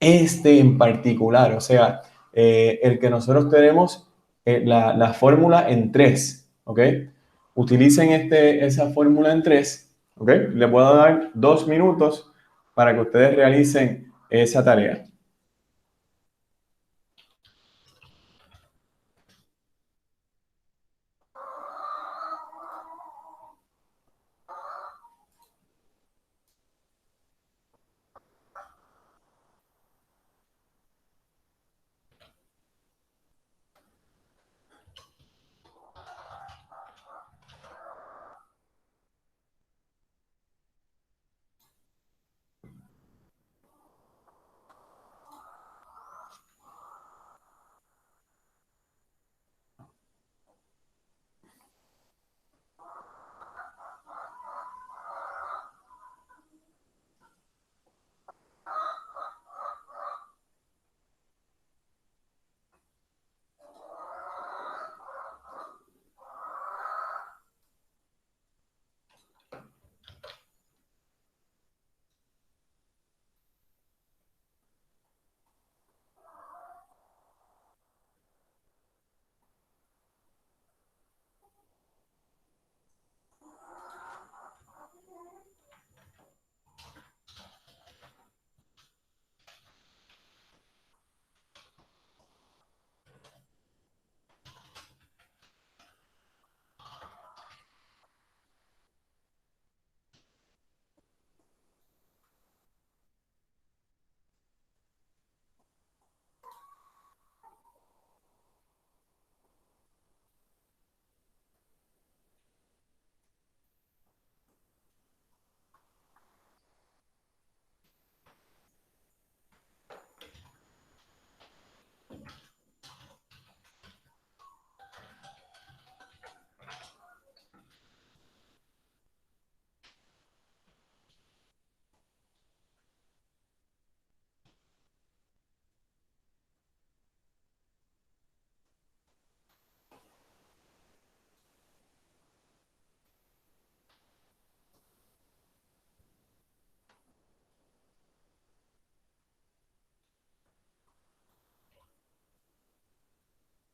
este en particular, o sea, el que nosotros tenemos la fórmula en 3, ¿ok? Utilicen esa fórmula en 3, ¿ok? Les voy a dar 2 minutos para que ustedes realicen esa tarea.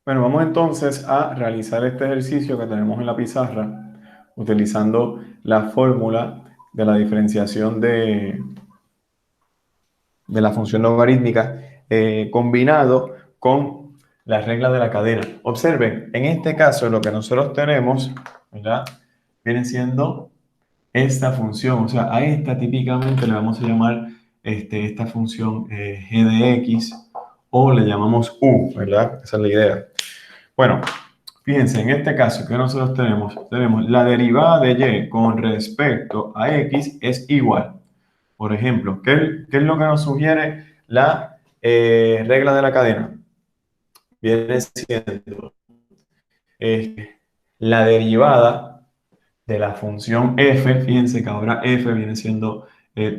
Bueno, vamos entonces a realizar este ejercicio que tenemos en la pizarra utilizando la fórmula de la diferenciación de la función logarítmica combinado con la regla de la cadena. Observen, en este caso lo que nosotros tenemos, ¿verdad? Viene siendo esta función, o sea, a esta típicamente le vamos a llamar esta función g de x o le llamamos u, ¿verdad? Esa es la idea. Bueno, fíjense, en este caso que nosotros tenemos la derivada de y con respecto a x es igual. Por ejemplo, ¿qué es lo que nos sugiere la regla de la cadena? Viene siendo la derivada de la función f. Fíjense que ahora f viene siendo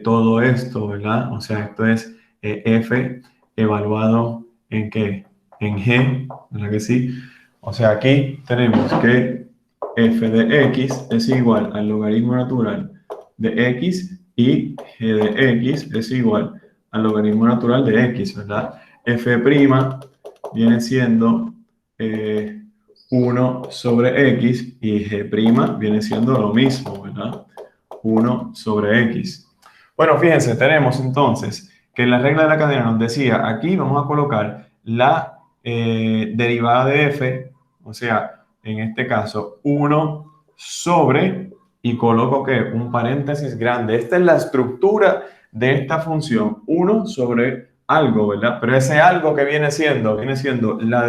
todo esto, ¿verdad? O sea, esto es f evaluado en ¿qué? En g, ¿verdad que sí? O sea, aquí tenemos que f de x es igual al logaritmo natural de x y g de x es igual al logaritmo natural de x, ¿verdad? F' viene siendo 1 sobre x y g' viene siendo lo mismo, ¿verdad? 1 sobre x. Bueno, fíjense, tenemos entonces que en la regla de la cadena nos decía, aquí vamos a colocar la derivada de f, o sea, en este caso 1 sobre, y coloco que un paréntesis grande. Esta es la estructura de esta función, 1 sobre algo, ¿verdad? Pero ese algo que viene siendo la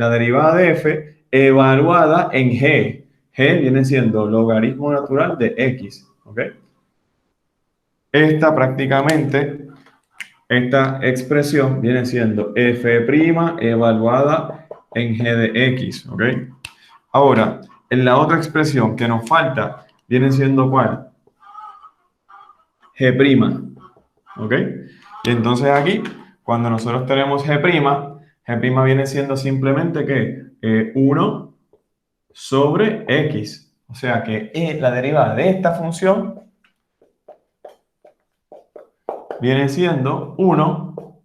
derivada de f evaluada en g. G viene siendo logaritmo natural de x, ¿ok? Esta expresión viene siendo f' evaluada en g de x, ¿ok? Ahora, en la otra expresión que nos falta, viene siendo ¿cuál? G', ¿ok? Y entonces aquí, cuando nosotros tenemos G' viene siendo simplemente que 1 sobre x. O sea que la derivada de esta función viene siendo 1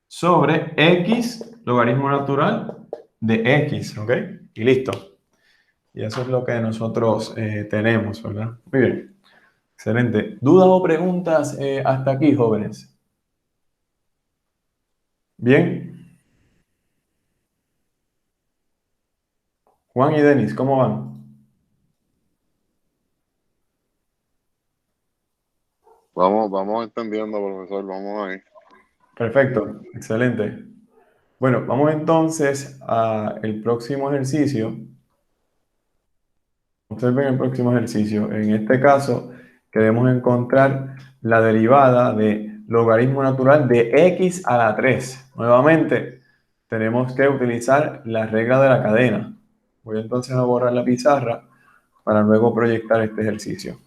sobre x logaritmo natural de x, ¿ok? Y listo. Y eso es lo que nosotros tenemos, ¿verdad? Muy bien. Excelente. ¿Dudas o preguntas hasta aquí, jóvenes? Bien. Juan y Denis, ¿cómo van? Vamos entendiendo, profesor, vamos ahí. Perfecto. Excelente. Bueno, vamos entonces al próximo ejercicio. Observen el próximo ejercicio. En este caso, queremos encontrar la derivada de logaritmo natural de x a la 3. Nuevamente, tenemos que utilizar la regla de la cadena. Voy entonces a borrar la pizarra para luego proyectar este ejercicio.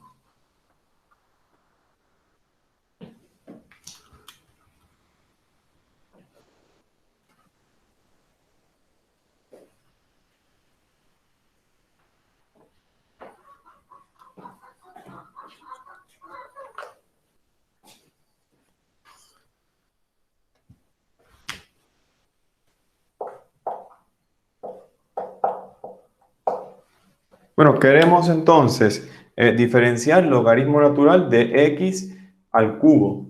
Bueno, queremos entonces diferenciar logaritmo natural de x al cubo.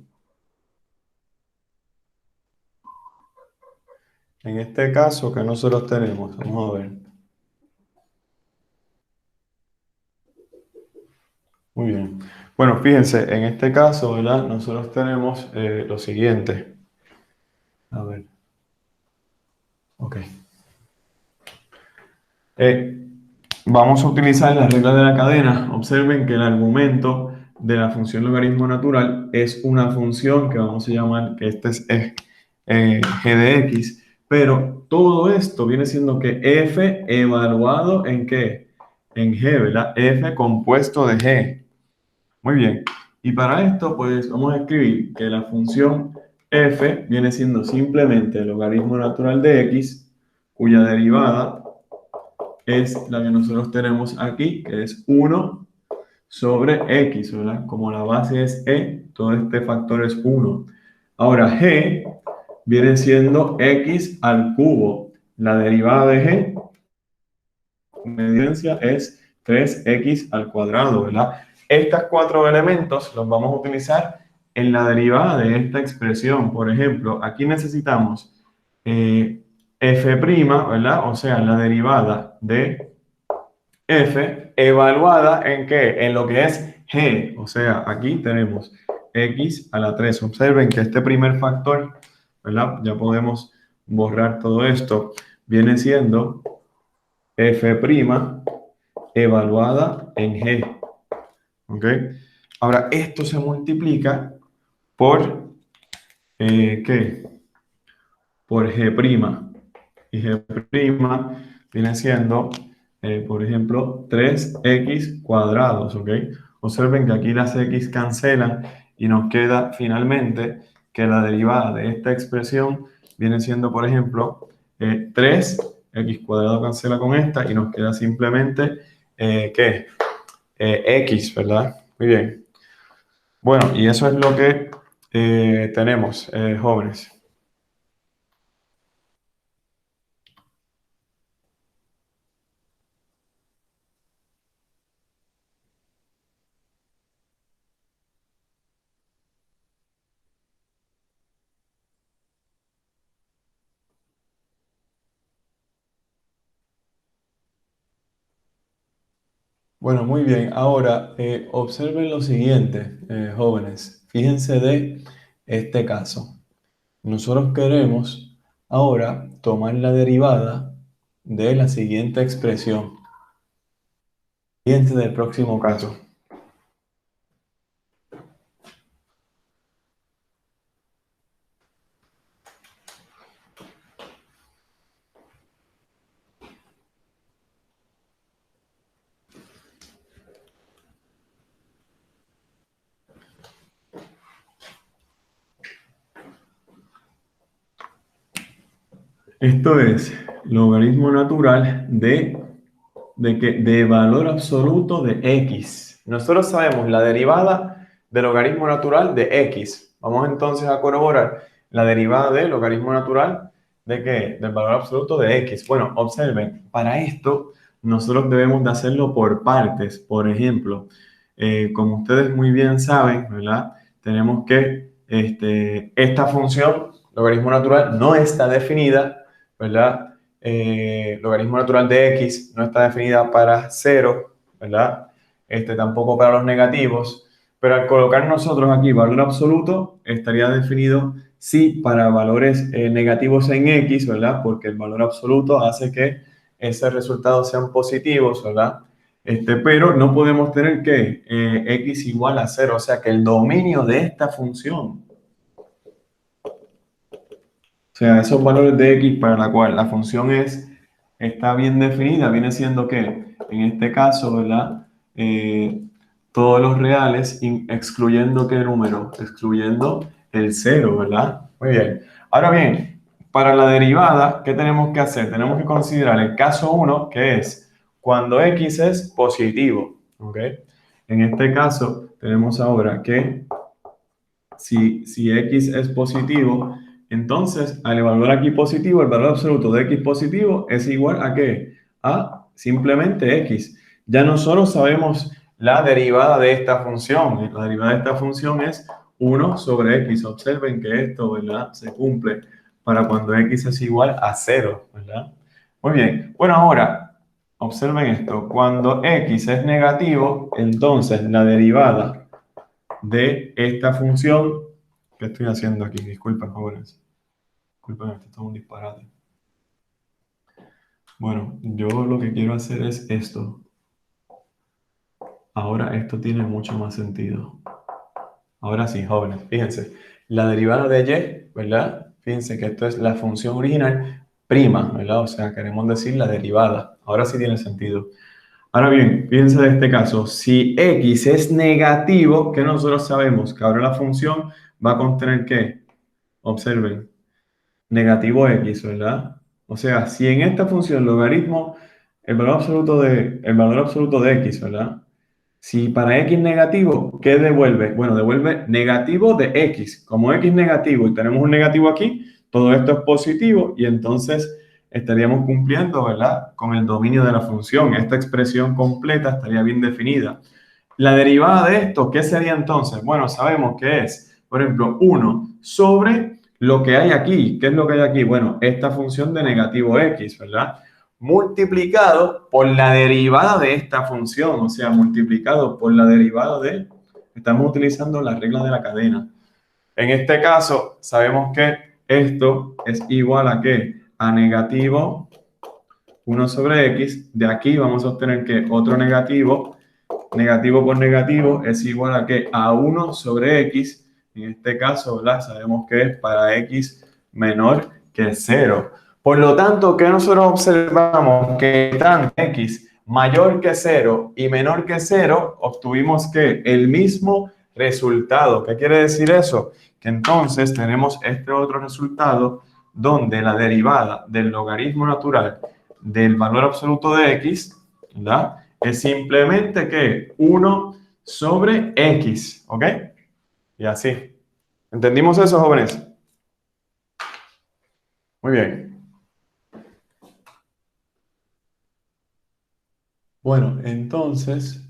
En este caso, ¿qué nosotros tenemos? Vamos a ver. Muy bien. Bueno, fíjense, en este caso, ¿verdad? Nosotros tenemos lo siguiente. A ver. Ok. Eh, Vamos a utilizar la regla de la cadena. Observen que el argumento de la función logaritmo natural es una función que vamos a llamar que este es g de x, pero todo esto viene siendo que f evaluado en ¿qué? En g, ¿verdad? F compuesto de g. Muy bien. Y para esto, pues vamos a escribir que la función f viene siendo simplemente el logaritmo natural de x, cuya derivada es la que nosotros tenemos aquí, que es 1 sobre x, ¿verdad? Como la base es e, todo este factor es 1. Ahora, g viene siendo x al cubo la derivada de g, mi evidencia es 3x al cuadrado, ¿verdad? Estos cuatro elementos los vamos a utilizar en la derivada de esta expresión. Por ejemplo, aquí necesitamos f', ¿verdad? O sea, la derivada de f evaluada ¿en qué? En lo que es g. O sea, aquí tenemos x a la 3. Observen que este primer factor, ¿verdad? Ya podemos borrar todo esto. Viene siendo f' evaluada en g. ¿Ok? Ahora, esto se multiplica por, ¿qué? Por g'. Y g' viene siendo, por ejemplo, 3x cuadrados, ¿ok? Observen que aquí las x cancelan y nos queda finalmente que la derivada de esta expresión viene siendo, por ejemplo, 3x cuadrado cancela con esta y nos queda simplemente, ¿qué? X, ¿verdad? Muy bien. Bueno, y eso es lo que tenemos, jóvenes. Bueno, muy bien. Ahora, observen lo siguiente, jóvenes. Fíjense de este caso. Nosotros queremos ahora tomar la derivada de la siguiente expresión. Fíjense del próximo caso. Esto es logaritmo natural de valor absoluto de x. Nosotros sabemos la derivada del logaritmo natural de x. Vamos entonces a corroborar la derivada del logaritmo natural de ¿qué? Del valor absoluto de x. Bueno, observen, para esto nosotros debemos de hacerlo por partes. Por ejemplo, como ustedes muy bien saben, ¿verdad? Tenemos que esta función, logaritmo natural, no está definida, ¿verdad? Logaritmo natural de x no está definida para 0, ¿verdad? Tampoco para los negativos, pero al colocar nosotros aquí valor absoluto, estaría definido sí para valores negativos en x, ¿verdad? Porque el valor absoluto hace que esos resultados sean positivos, ¿verdad? Pero no podemos tener que x igual a 0, o sea que el dominio de esta función, o sea, esos valores de x para la cual la función está bien definida, viene siendo que, en este caso, ¿verdad? Todos los reales, excluyendo qué número, excluyendo el 0, ¿verdad? Muy bien. Ahora bien, para la derivada, ¿qué tenemos que hacer? Tenemos que considerar el caso 1, que es cuando x es positivo, ¿ok? En este caso, tenemos ahora que si x es positivo, entonces al evaluar aquí positivo, el valor absoluto de x positivo es igual a ¿qué? A simplemente x. Ya nosotros sabemos la derivada de esta función. La derivada de esta función es 1 sobre x. Observen que esto, ¿verdad? Se cumple para cuando x es igual a 0, ¿verdad? Muy bien. Bueno, ahora, observen esto. Cuando x es negativo, entonces la derivada de esta función que estoy haciendo aquí. Disculpen, jóvenes. Disculpen, esto es un disparate. Bueno, yo lo que quiero hacer es esto. Ahora esto tiene mucho más sentido. Ahora sí, jóvenes, fíjense. La derivada de y, ¿verdad? Fíjense que esto es la función original prima, ¿verdad? O sea, queremos decir la derivada. Ahora sí tiene sentido. Ahora bien, fíjense de este caso. Si x es negativo, ¿qué nosotros sabemos? Que ahora la función va a contener ¿qué? Observen, negativo x, ¿verdad? O sea, si en esta función logaritmo, el valor absoluto de x, ¿verdad? Si para x negativo, ¿qué devuelve? Bueno, devuelve negativo de x. Como x negativo y tenemos un negativo aquí, todo esto es positivo y entonces estaríamos cumpliendo, ¿verdad?, con el dominio de la función. Esta expresión completa estaría bien definida. La derivada de esto, ¿qué sería entonces? Bueno, sabemos que es, por ejemplo, 1 sobre lo que hay aquí. ¿Qué es lo que hay aquí? Bueno, esta función de negativo x, ¿verdad? Multiplicado por la derivada de esta función, o sea, multiplicado por la derivada de... Estamos utilizando la regla de la cadena. En este caso, sabemos que esto es igual a ¿qué? A negativo 1 sobre x. De aquí vamos a obtener que otro negativo por negativo es igual a ¿qué? A 1 sobre x. En este caso, ¿verdad? Sabemos que es para x menor que 0. Por lo tanto, ¿qué nosotros observamos? Que tanto x mayor que 0 y menor que 0, obtuvimos que el mismo resultado. ¿Qué quiere decir eso? Que entonces tenemos este otro resultado donde la derivada del logaritmo natural del valor absoluto de x, ¿verdad?, es simplemente que 1 sobre x, ¿ok? Y así. ¿Entendimos eso, jóvenes? Muy bien. Bueno, entonces,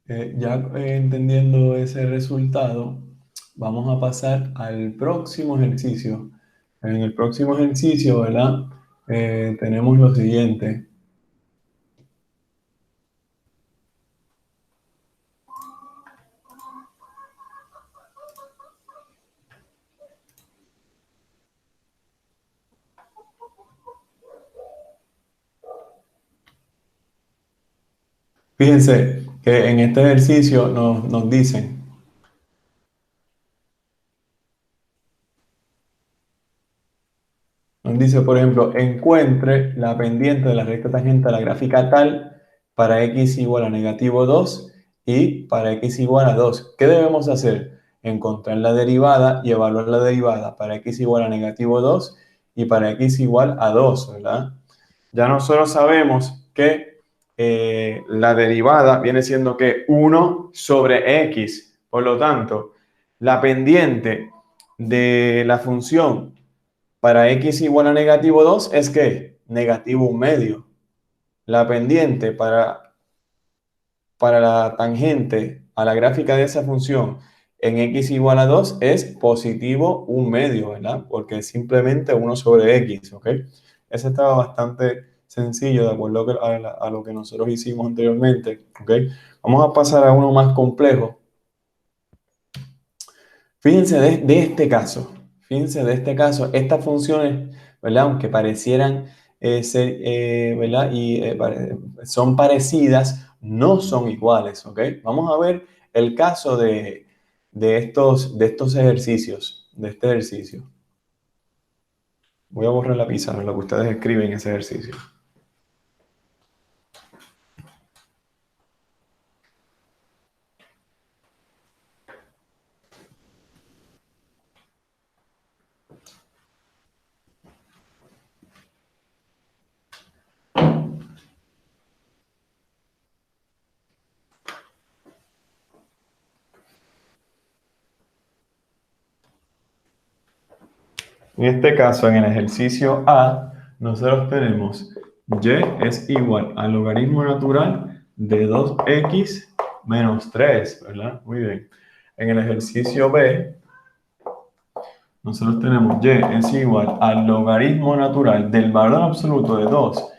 ya entendiendo ese resultado, vamos a pasar al próximo ejercicio. En el próximo ejercicio, ¿verdad? Tenemos lo siguiente. Fíjense que en este ejercicio nos dicen, por ejemplo, encuentre la pendiente de la recta tangente a la gráfica tal para x igual a negativo 2 y para x igual a 2. ¿Qué debemos hacer? Encontrar la derivada y evaluar la derivada para x igual a negativo 2 y para x igual a 2, ¿verdad? Ya nosotros sabemos que la derivada viene siendo que 1 sobre x. Por lo tanto, la pendiente de la función para x igual a negativo 2 es que negativo 1 medio. La pendiente para la tangente a la gráfica de esa función en x igual a 2 es positivo 1 medio, ¿verdad? Porque es simplemente 1 sobre x, ¿ok? Ese estaba bastante sencillo de acuerdo a lo que nosotros hicimos anteriormente, ¿ok? Vamos a pasar a uno más complejo. Fíjense de este caso. Fíjense de este caso. Estas funciones, ¿verdad?, aunque parecieran ser, ¿verdad?, y son parecidas, no son iguales, ¿ok? Vamos a ver el caso de estos ejercicios, de este ejercicio. Voy a borrar la pizarra, lo que ustedes escriben en ese ejercicio. En este caso, en el ejercicio A, nosotros tenemos y es igual al logaritmo natural de 2x menos 3, ¿verdad? Muy bien. En el ejercicio B, nosotros tenemos y es igual al logaritmo natural del valor absoluto de 2,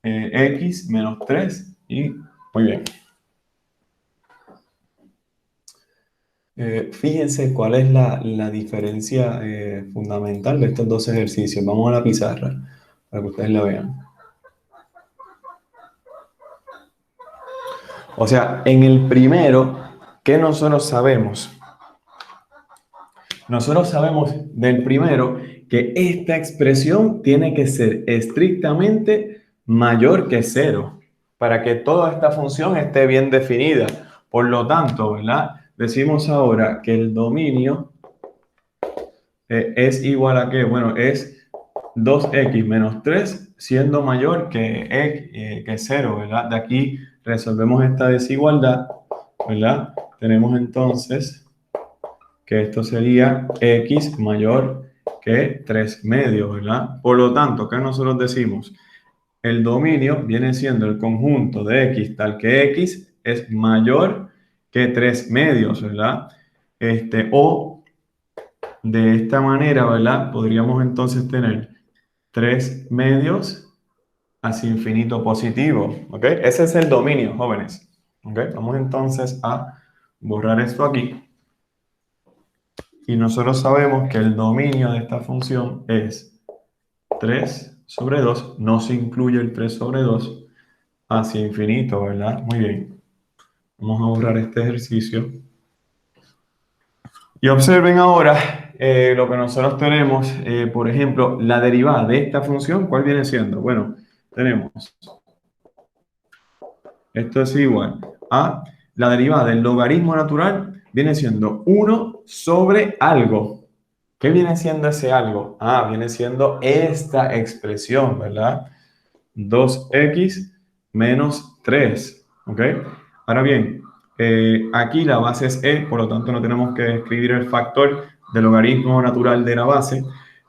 x menos 3 y... Muy bien. Fíjense cuál es la diferencia fundamental de estos dos ejercicios. Vamos a la pizarra para que ustedes la vean. O sea, en el primero, ¿qué nosotros sabemos? Nosotros sabemos del primero que esta expresión tiene que ser estrictamente mayor que 0 para que toda esta función esté bien definida. Por lo tanto, ¿verdad? Decimos ahora que el dominio es igual a ¿qué? Bueno, es 2x menos 3 siendo mayor que 0, ¿verdad? De aquí resolvemos esta desigualdad, ¿verdad? Tenemos entonces que esto sería x mayor que 3 medios, ¿verdad? Por lo tanto, ¿qué nosotros decimos? El dominio viene siendo el conjunto de x tal que x es mayor que 3 medios, ¿verdad? O de esta manera, ¿verdad? Podríamos entonces tener 3 medios hacia infinito positivo, ¿ok? Ese es el dominio, jóvenes, ¿ok? Vamos entonces a borrar esto aquí. Y nosotros sabemos que el dominio de esta función es 3 sobre 2, no se incluye el 3 sobre 2 hacia infinito, ¿verdad? Muy bien. Vamos a borrar este ejercicio. Y observen ahora lo que nosotros tenemos, por ejemplo, la derivada de esta función, ¿cuál viene siendo? Bueno, tenemos, esto es igual a la derivada del logaritmo natural, viene siendo 1 sobre algo. ¿Qué viene siendo ese algo? Ah, viene siendo esta expresión, ¿verdad? 2x menos 3, ¿ok? Ahora bien, aquí la base es e, por lo tanto no tenemos que escribir el factor del logaritmo natural de la base,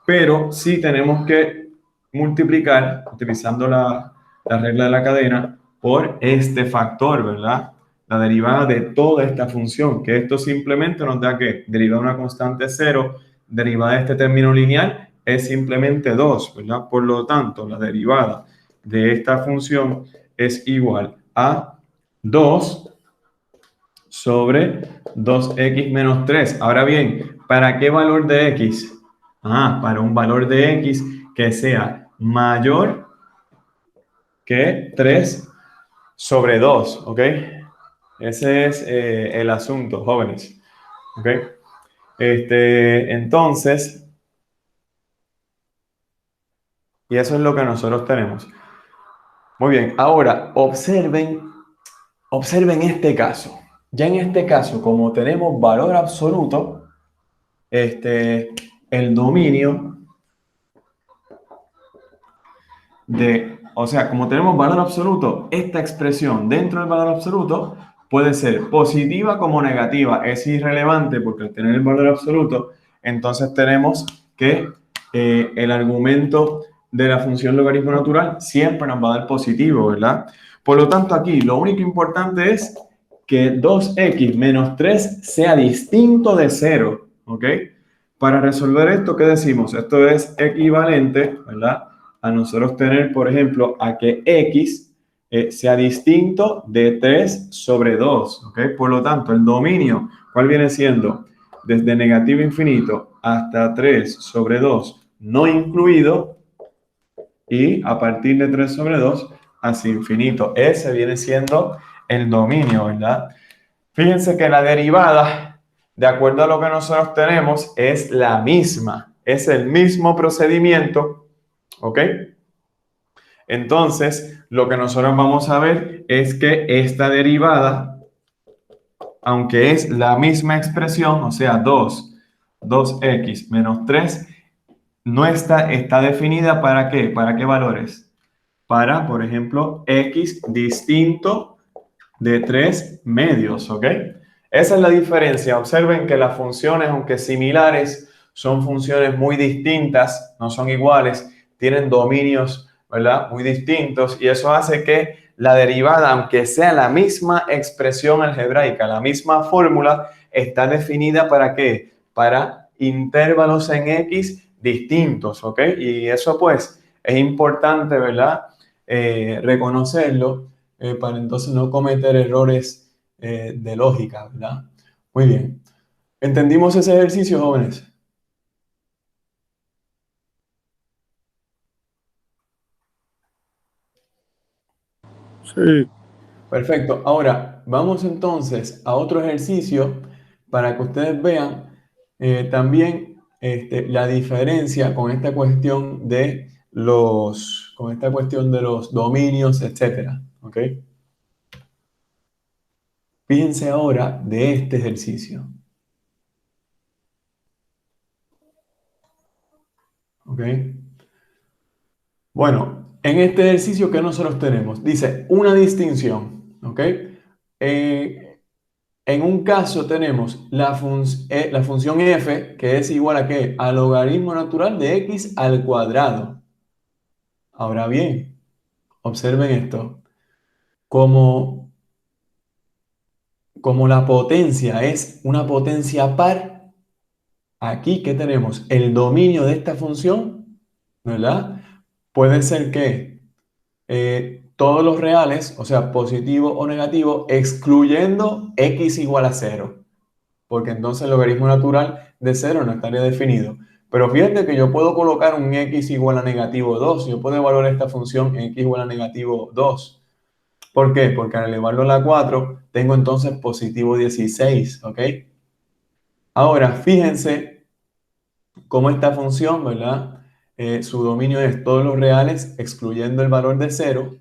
pero sí tenemos que multiplicar, utilizando la regla de la cadena, por este factor, ¿verdad? La derivada de toda esta función, que esto simplemente nos da que derivada de una constante 0, derivada de este término lineal, es simplemente 2, ¿verdad? Por lo tanto, la derivada de esta función es igual a 2 sobre 2x menos 3. Ahora bien, ¿para qué valor de x? Ah, para un valor de x que sea mayor que 3 sobre 2, ¿ok? Ese es el asunto, jóvenes, ¿ok? Entonces, y eso es lo que nosotros tenemos. Muy bien, ahora observen este caso. Ya en este caso, como tenemos valor absoluto, el dominio o sea, como tenemos valor absoluto, esta expresión dentro del valor absoluto puede ser positiva como negativa. Es irrelevante porque al tener el valor absoluto, entonces tenemos que el argumento de la función logaritmo natural siempre nos va a dar positivo, ¿verdad? Por lo tanto, aquí lo único importante es que 2x menos 3 sea distinto de 0, ¿ok? Para resolver esto, ¿qué decimos? Esto es equivalente, ¿verdad? A nosotros tener, por ejemplo, a que x sea distinto de 3 sobre 2, ¿ok? Por lo tanto, el dominio, ¿cuál viene siendo? Desde negativo infinito hasta 3 sobre 2 no incluido y a partir de 3 sobre 2 hacia infinito. Ese viene siendo el dominio, ¿verdad? Fíjense que la derivada, de acuerdo a lo que nosotros tenemos, es la misma. Es el mismo procedimiento, ¿ok? Entonces, lo que nosotros vamos a ver es que esta derivada, aunque es la misma expresión, o sea, 2x menos 3, no está definida ¿para qué? ¿Para qué valores? Para, por ejemplo, x distinto de 3 medios, ¿ok? Esa es la diferencia. Observen que las funciones, aunque similares, son funciones muy distintas, no son iguales, tienen dominios, ¿verdad? Muy distintos y eso hace que la derivada, aunque sea la misma expresión algebraica, la misma fórmula, está definida ¿para qué? Para intervalos en x distintos, ¿ok? Y eso pues es importante, ¿verdad? Reconocerlo para entonces no cometer errores de lógica, ¿verdad? Muy bien. ¿Entendimos ese ejercicio, jóvenes? Sí. Perfecto. Ahora, vamos entonces a otro ejercicio para que ustedes vean también la diferencia con esta cuestión de los dominios, etcétera. ¿Ok? Fíjense ahora de este ejercicio. ¿Ok? Bueno, en este ejercicio que nosotros tenemos, dice una distinción, ¿ok? En un caso tenemos la función f, que es igual a ¿qué? Al logaritmo natural de x al cuadrado. Ahora bien, observen esto. Como, como la potencia es una potencia par, aquí, ¿qué tenemos? El dominio de esta función, ¿verdad? Puede ser que todos los reales, o sea, positivo o negativo, excluyendo x igual a cero, porque entonces el logaritmo natural de cero no estaría definido. Pero fíjate que yo puedo colocar un x igual a negativo 2. Yo puedo evaluar esta función en x igual a negativo 2. ¿Por qué? Porque al elevarlo a la 4, tengo entonces positivo 16, ¿ok? Ahora, fíjense cómo esta función, ¿verdad? Su dominio es todos los reales excluyendo el valor de cero.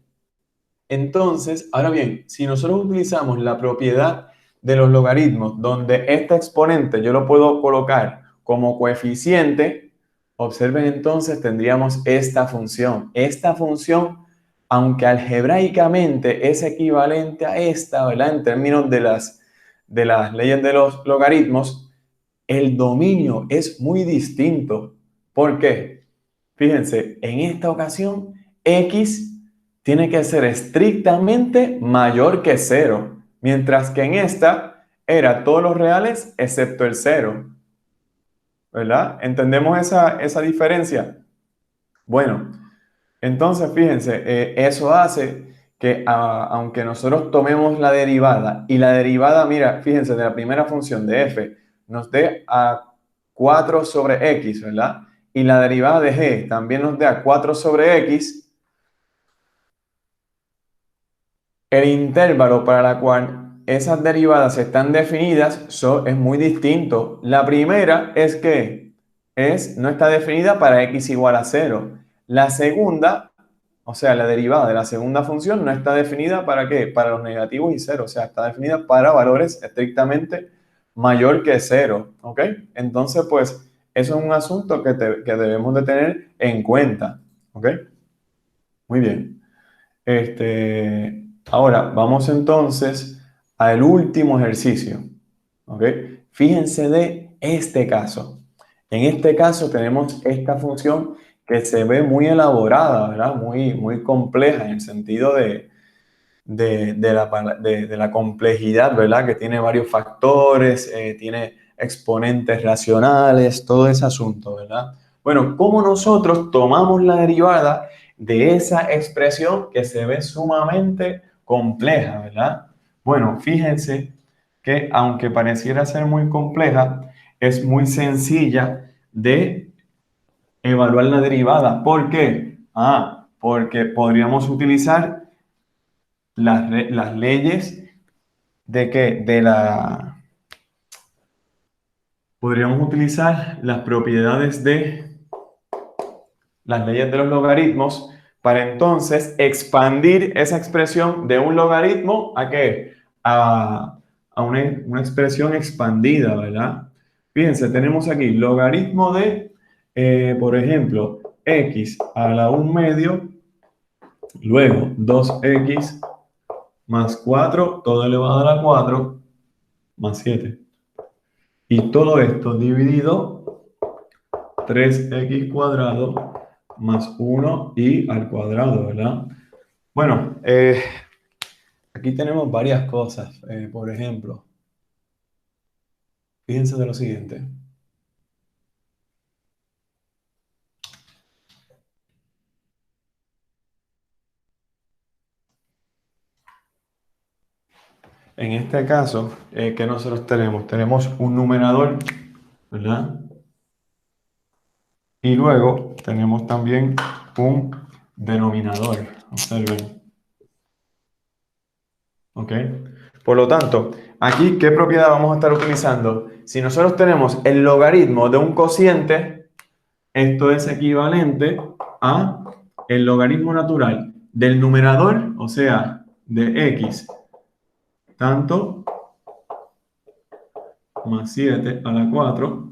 Entonces, ahora bien, si nosotros utilizamos la propiedad de los logaritmos, donde este exponente yo lo puedo colocar como coeficiente, observen entonces, tendríamos esta función. Esta función, aunque algebraicamente es equivalente a esta, ¿verdad? En términos de las leyes de los logaritmos, el dominio es muy distinto. ¿Por qué? Fíjense, en esta ocasión, x tiene que ser estrictamente mayor que cero, mientras que en esta era todos los reales excepto el cero, ¿verdad? ¿Entendemos esa diferencia? Bueno, entonces fíjense, eso hace que aunque nosotros tomemos la derivada y la derivada, mira, fíjense, de la primera función de f nos dé a 4 sobre x, ¿verdad? Y la derivada de g también nos dé a 4 sobre x, el intervalo para la cual esas derivadas están definidas es muy distinto. La primera es que no está definida para x igual a cero. La segunda, o sea, la derivada de la segunda función no está definida para ¿qué? Para los negativos y cero. O sea, está definida para valores estrictamente mayor que cero. ¿Ok? Entonces, pues, eso es un asunto que debemos de tener en cuenta. ¿Ok? Muy bien. Ahora, vamos entonces al último ejercicio. ¿Ok? Fíjense de este caso. En este caso tenemos esta función que se ve muy elaborada, ¿verdad? Muy compleja en el sentido de la complejidad, ¿verdad? Que tiene varios factores, tiene exponentes racionales, todo ese asunto, ¿verdad? Bueno, ¿cómo nosotros tomamos la derivada de esa expresión que se ve sumamente compleja, ¿verdad? Bueno, fíjense que aunque pareciera ser muy compleja, es muy sencilla de evaluar la derivada. ¿Por qué? Porque podríamos utilizar las leyes de que podríamos utilizar las propiedades de las leyes de los logaritmos para entonces expandir esa expresión de un logaritmo ¿a qué? A una expresión expandida, ¿verdad? Fíjense, tenemos aquí logaritmo de, por ejemplo, x a la 1/2, luego 2x más 4, todo elevado a la 4, más 7. Y todo esto dividido 3x cuadrado más 1 y al cuadrado, ¿verdad? Bueno, aquí tenemos varias cosas. Por ejemplo, fíjense de lo siguiente. En este caso, ¿qué nosotros tenemos? Tenemos un numerador, ¿verdad? Y luego tenemos también un denominador. Observen. ¿Ok? Por lo tanto, aquí, ¿qué propiedad vamos a estar utilizando? Si nosotros tenemos el logaritmo de un cociente, esto es equivalente a el logaritmo natural del numerador, o sea, de x, tanto más 7 a la 4,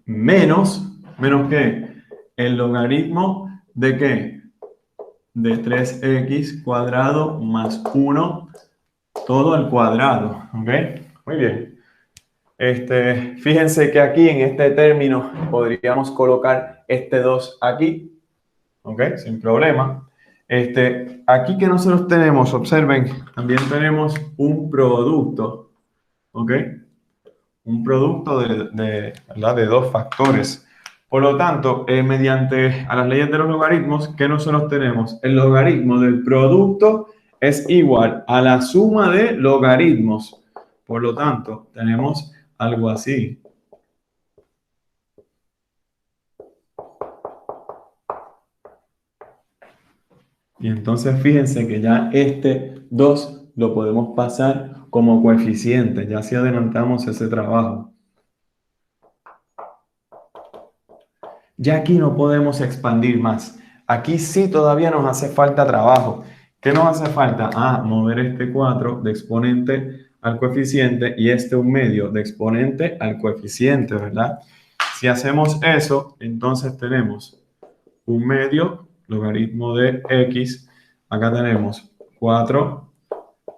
menos ¿qué? El logaritmo de ¿qué? De 3x cuadrado más 1 todo al cuadrado, ¿ok? Muy bien. Fíjense que aquí en este término podríamos colocar este 2 aquí, ¿ok? Sin problema. Aquí que nosotros tenemos, observen, también tenemos un producto, ¿ok? Un producto ¿verdad? De dos factores. Por lo tanto, mediante a las leyes de los logaritmos, ¿qué nosotros tenemos? El logaritmo del producto es igual a la suma de logaritmos. Por lo tanto, tenemos algo así. Y entonces fíjense que ya este 2 lo podemos pasar como coeficiente. Ya si adelantamos ese trabajo. Ya aquí no podemos expandir más. Aquí sí todavía nos hace falta trabajo. ¿Qué nos hace falta? Mover este 4 de exponente al coeficiente y este 1/2 de exponente al coeficiente, ¿verdad? Si hacemos eso, entonces tenemos 1/2 logaritmo de x. Acá tenemos 4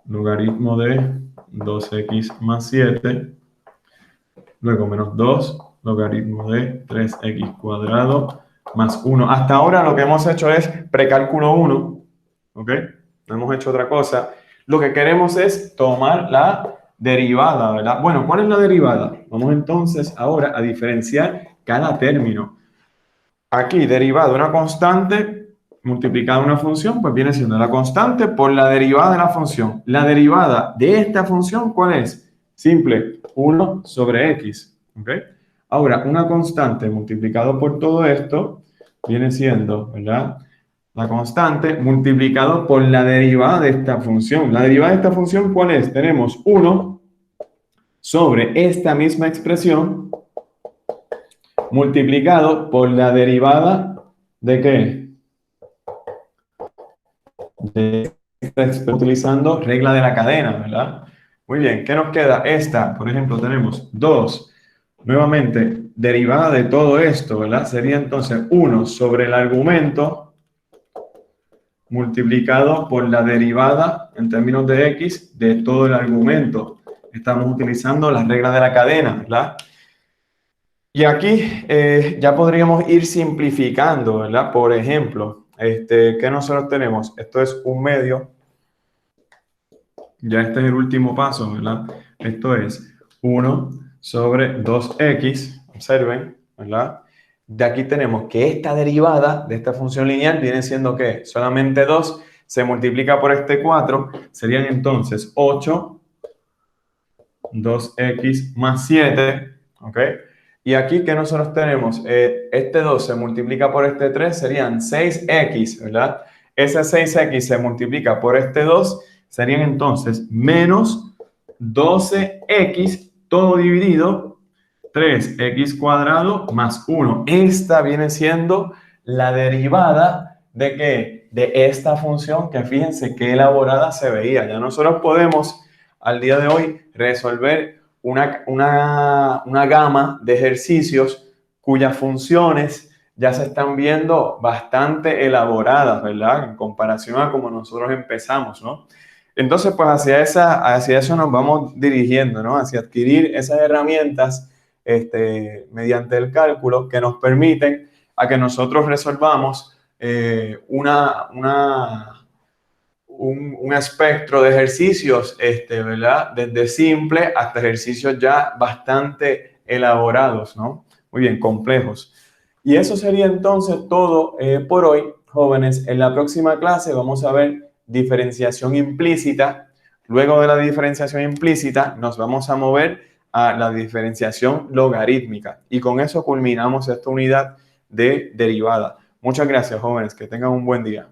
logaritmo de 2x más 7. Luego menos 2 logaritmo de 3x cuadrado más 1. Hasta ahora lo que hemos hecho es precálculo 1, ¿ok? No hemos hecho otra cosa. Lo que queremos es tomar la derivada, ¿verdad? Bueno, ¿cuál es la derivada? Vamos entonces ahora a diferenciar cada término. Aquí, derivada de una constante multiplicada una función, pues viene siendo la constante por la derivada de la función. La derivada de esta función, ¿cuál es? Simple, 1 sobre x. ¿Ok? Ahora, una constante multiplicado por todo esto viene siendo, ¿verdad? La constante multiplicado por la derivada de esta función. La derivada de esta función, ¿cuál es? Tenemos 1 sobre esta misma expresión multiplicado por la derivada ¿de qué? Utilizando regla de la cadena, ¿verdad? Muy bien, ¿qué nos queda? Esta, por ejemplo, tenemos 2. Nuevamente, derivada de todo esto, ¿verdad? Sería entonces 1 sobre el argumento multiplicado por la derivada en términos de x de todo el argumento. Estamos utilizando la regla de la cadena, ¿verdad? Y aquí ya podríamos ir simplificando, ¿verdad? Por ejemplo, ¿qué nosotros tenemos? Esto es 1/2. Ya este es el último paso, ¿verdad? Esto es 1 sobre 2x. Observen, ¿verdad? De aquí tenemos que esta derivada de esta función lineal viene siendo ¿qué? Solamente 2 se multiplica por este 4. Serían entonces 8, 2x más 7, ¿ok? Y aquí que nosotros tenemos, este 2 se multiplica por este 3, serían 6x, ¿verdad? Ese 6x se multiplica por este 2, serían entonces menos 12x, todo dividido, 3x cuadrado más 1. Esta viene siendo la derivada ¿de qué? De esta función que fíjense qué elaborada se veía. Ya nosotros podemos al día de hoy resolver una gama de ejercicios cuyas funciones ya se están viendo bastante elaboradas, ¿verdad? En comparación a como nosotros empezamos, ¿no? Entonces, pues hacia eso nos vamos dirigiendo, ¿no? Hacia adquirir esas herramientas mediante el cálculo que nos permiten a que nosotros resolvamos un espectro de ejercicios, ¿verdad? Desde simple hasta ejercicios ya bastante elaborados, ¿no? Muy bien, complejos. Y eso sería entonces todo por hoy, jóvenes. En la próxima clase vamos a ver diferenciación implícita. Luego de la diferenciación implícita nos vamos a mover a la diferenciación logarítmica. Y con eso culminamos esta unidad de derivada. Muchas gracias, jóvenes. Que tengan un buen día.